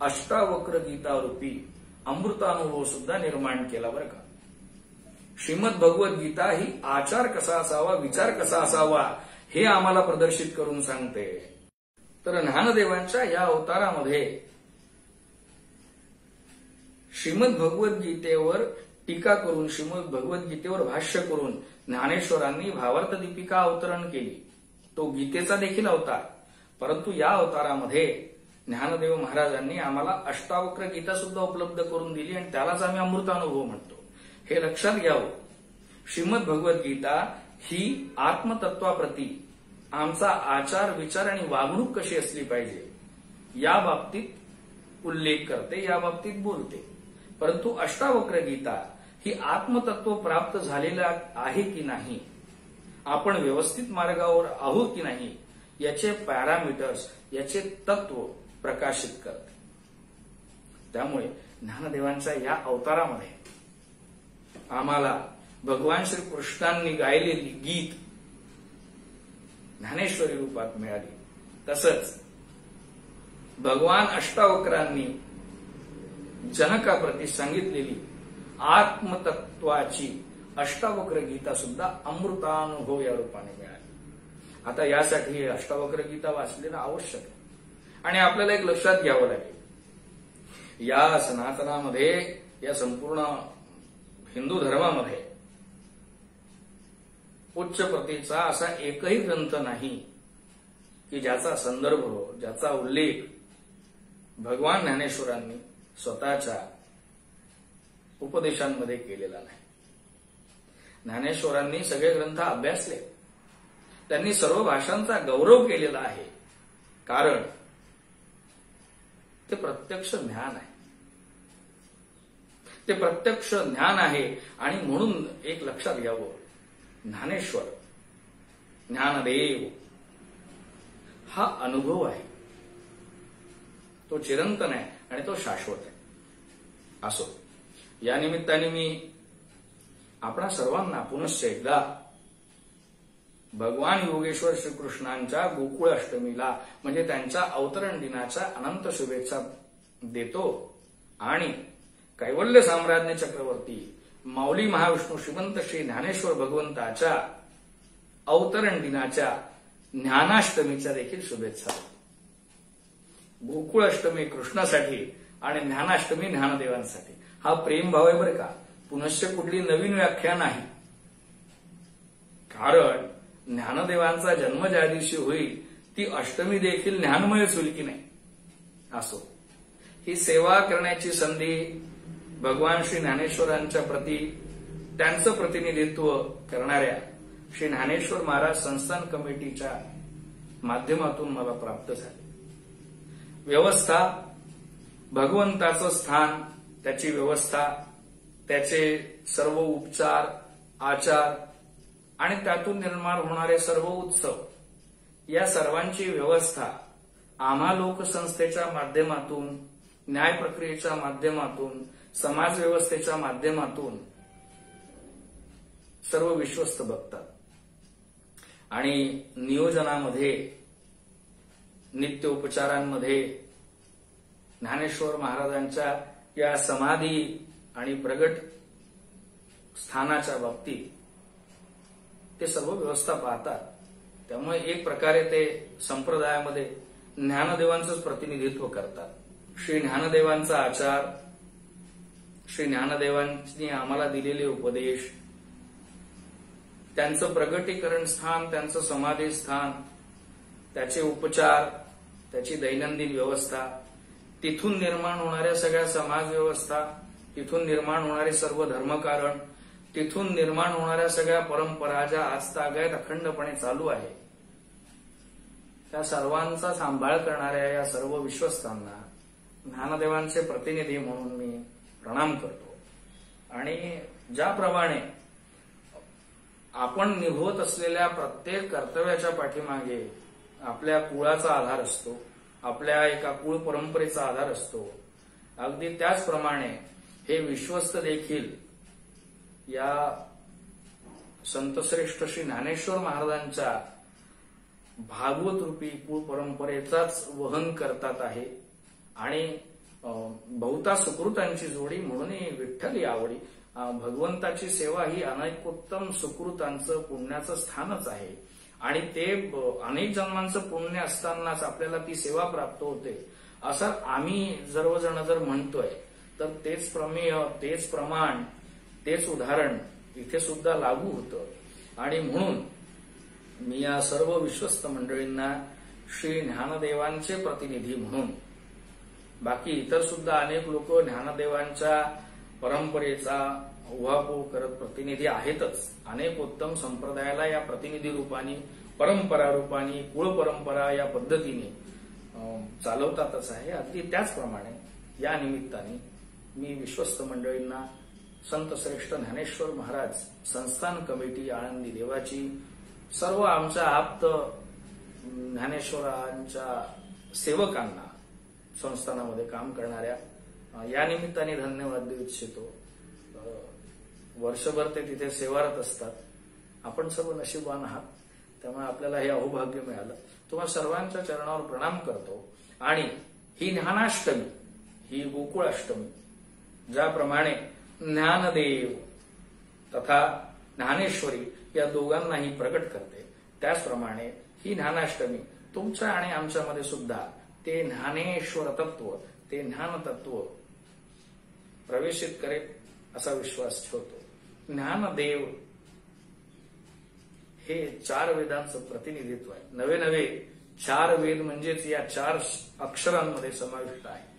अष्टावक्र गीता रूपी अमृतानुभव सुद्धा निर्माण केला बरं का. श्रीमद भगवद्गीता ही आचार कसा असावा, विचार कसा असावा हे आम्हाला प्रदर्शित करून सांगते. तर ज्ञानदेवांच्या या अवतारामध्ये श्रीमद भगवद्गीतेवर टीका करून, श्रीमद भगवद्गीतेवर भाष्य करून ज्ञानेश्वरांनी भावार्थ दीपिका अवतरण केली. तो गीतेचा देखील अवतार, परंतु या अवतारामध्ये ज्ञानदेव महाराजांनी आम्हाला अष्टावक्र गीता सुद्धा उपलब्ध करून दिली आणि त्यालाच आम्ही अमृतानुभव म्हणतो. हे लक्षात घ्यावं. श्रीमद भगवद्गीता ही आत्मतत्वाप्रती आमचा आचार, विचार आणि वागणूक कशी असली पाहिजे या बाबतीत उल्लेख करते, या बाबतीत बोलते. परंतु अष्टावक्र गीता ही आत्मतत्व प्राप्त झालेलं आहे की नाही, आपण व्यवस्थित मार्गावर आहोत की नाही याचे पॅरामीटर्स, याचे तत्व प्रकाशित करते. त्यामुळे ज्ञानदेवांच्या या अवतारामध्ये आम्हाला भगवान श्रीकृष्णांनी गायलेली गीत ज्ञानेश्वरी रूपात मिळाली. तसंच भगवान अष्टावक्रांनी जनकाप्रती सांगितलेली आत्मतत्वाची अष्टावक्र गीता सुद्धा अमृतानुभव या रूपाने मिळाली. आता यासाठी अष्टावक्र गीता वाचलेलं आवश्यक आहे आणि आपल्याला एक लक्षात घ्यावं लागेल, या सनातनामध्ये, या संपूर्ण हिंदू धर्मामध्ये उच्च प्रतीचा असा एकही ग्रंथ नाही की ज्याचा संदर्भ, ज्याचा उल्लेख भगवान ज्ञानेश्वरांनी स्वतःच्या उपदेशांमध्ये केलेला नाही. ज्ञानेश्वरांनी सगळे ग्रंथ अभ्यासले, त्यांनी सर्व भाषांचा गौरव केलेला आहे, कारण ते प्रत्यक्ष ज्ञान आहे. ते प्रत्यक्ष ज्ञान आहे आणि म्हणून एक लक्षात घ्यावं, ज्ञानेश्वर, ज्ञानदेव हा अनुभव आहे, तो चिरंतन आहे आणि तो शाश्वत आहे. असो, या निमित्ताने मी आपणा सर्वांना पुनश्च एकदा भगवान योगेश्वर श्रीकृष्णांच्या गोकुळ अष्टमीला म्हणजे त्यांच्या अवतरण दिनाच्या अनंत शुभेच्छा देतो आणि कैवल्य साम्राज्य चक्रवर्ती माऊली महाविष्णू श्रीमंत श्री ज्ञानेश्वर भगवंताच्या अवतरण दिनाच्या ज्ञानाष्टमीच्या देखील शुभेच्छा. गोकुळ अष्टमी कृष्णासाठी आणि ज्ञानाष्टमी ज्ञानदेवांसाठी. हा प्रेमभाव आहे बरं का, पुनश्च कुठली नवीन व्याख्या नाही. कारण ज्ञानदेवांचा जन्म ज्या दिवशी होईल ती अष्टमी देखील ज्ञानमयच होईल की नाही. असो, ही सेवा करण्याची संधी भगवान श्री ज्ञानेश्वरांच्या प्रती त्यांचं प्रतिनिधित्व करणाऱ्या श्री ज्ञानेश्वर महाराज संस्थान कमिटीच्या माध्यमातून मला प्राप्त झाली. व्यवस्था, भगवंताचं स्थान, त्याची व्यवस्था, त्याचे सर्व उपचार, आचार आणि त्यातून निर्माण होणारे सर्व उत्सव, या सर्वांची व्यवस्था आम्हा लोकसंस्थेच्या माध्यमातून, न्याय प्रक्रियेच्या माध्यमातून, समाज व्यवस्थेच्या माध्यमातून सर्व विश्वस्त बघतात. आणि नियोजनामध्ये, नित्य उपचारांमध्ये ज्ञानेश्वर महाराजांच्या या समाधी आणि प्रगट स्थानाच्या बाबतीत ते सर्व व्यवस्था पाहतात. त्यामुळे एक प्रकारे ते संप्रदायामध्ये ज्ञानदेवांचंच प्रतिनिधित्व करतात. श्री ज्ञानदेवांचा आचार, श्री ज्ञानदेवांनी आम्हाला दिलेले उपदेश, त्यांचं प्रगटीकरण स्थान, त्यांचं समाधी स्थान, त्याचे उपचार, त्याची दैनंदिन व्यवस्था, तिथून निर्माण होणाऱ्या सगळ्या समाज व्यवस्था, तिथून निर्माण होणारे सर्व धर्मकारण, तिथून निर्माण होणाऱ्या सगळ्या परंपरा ज्या आजतागायत अखंडपणे चालू आहे, त्या सर्वांचा सांभाळ करणाऱ्या या सर्व विश्वस्तांना ज्ञानदेवांचे प्रतिनिधी म्हणून मी प्रणाम करतो. आणि ज्याप्रमाणे आपण निभवत असलेल्या प्रत्येक कर्तव्याच्या पाठीमागे आपल्या कुळाचा आधार असतो, आपल्या एका कुळ परंपरेचा आधार असतो, अगदी त्याचप्रमाणे हे विश्वस्त देखील या संतश्रेष्ठ श्री ज्ञानेश्वर महाराजांच्या भागवत रूपी कुळ परंपरेचाच वहन करतात आहे. आणि बहुता सुकृतांची जोडी म्हणूनही विठ्ठल ही आवडी. भगवंताची सेवा ही अनेकोत्तम सुकृतांचं पुण्याचं स्थानच आहे आणि ते अनेक जन्मांचं पुण्य असतानाच आपल्याला ती सेवा प्राप्त होते असं आम्ही सर्वजण जर म्हणतोय, तर तेच प्रमेय, तेच प्रमाण, तेच उदाहरण इथे सुद्धा लागू होतं. आणि म्हणून मी या सर्व विश्वस्त मंडळींना श्री ज्ञानदेवांचे प्रतिनिधी म्हणून, बाकी इतर सुद्धा अनेक लोक ज्ञानदेवांच्या परंपरेचा उहापोह करत प्रतिनिधी आहेतच. अनेक उत्तम संप्रदायाला या प्रतिनिधी रूपाने, परंपरा रूपाने, कुळ परंपरा या पद्धतीने चालवतातच आहे. अगदी त्याचप्रमाणे या निमित्ताने मी विश्वस्त मंडळींना संत श्रेष्ठ ज्ञानेश्वर महाराज संस्थान कमिटी आळंदी देवाची, सर्व आमच्या आप्त ज्ञानेश्वरांच्या सेवकांना, संस्थानामध्ये काम करणाऱ्या, या निमित्ताने धन्यवाद देऊ इच्छितो. वर्षभर ते तिथे सेवारत असतात. आपण सर्व नशीबवान आहात, त्यामुळे आपल्याला हे अहोभाग्य मिळालं. तुम्हा सर्वांच्या चरणावर प्रणाम करतो. आणि ही ज्ञानाष्टमी, ही गोकुळ अष्टमी, ज्याप्रमाणे ज्ञानदेव तथा ज्ञानेश्वरी या दोघांनाही प्रकट करते, त्याचप्रमाणे ही ज्ञानाष्टमी तुमच्या आणि आमच्यामध्ये सुद्धा ते ज्ञानेश्वर तत्व, ते ज्ञान तत्व प्रवेशित करेल असा विश्वास ठेवतो. ज्ञानदेव हे 4 वेदांचं प्रतिनिधित्व आहे. नवे 4 वेद म्हणजेच या 4 अक्षरांमध्ये समाविष्ट आहे.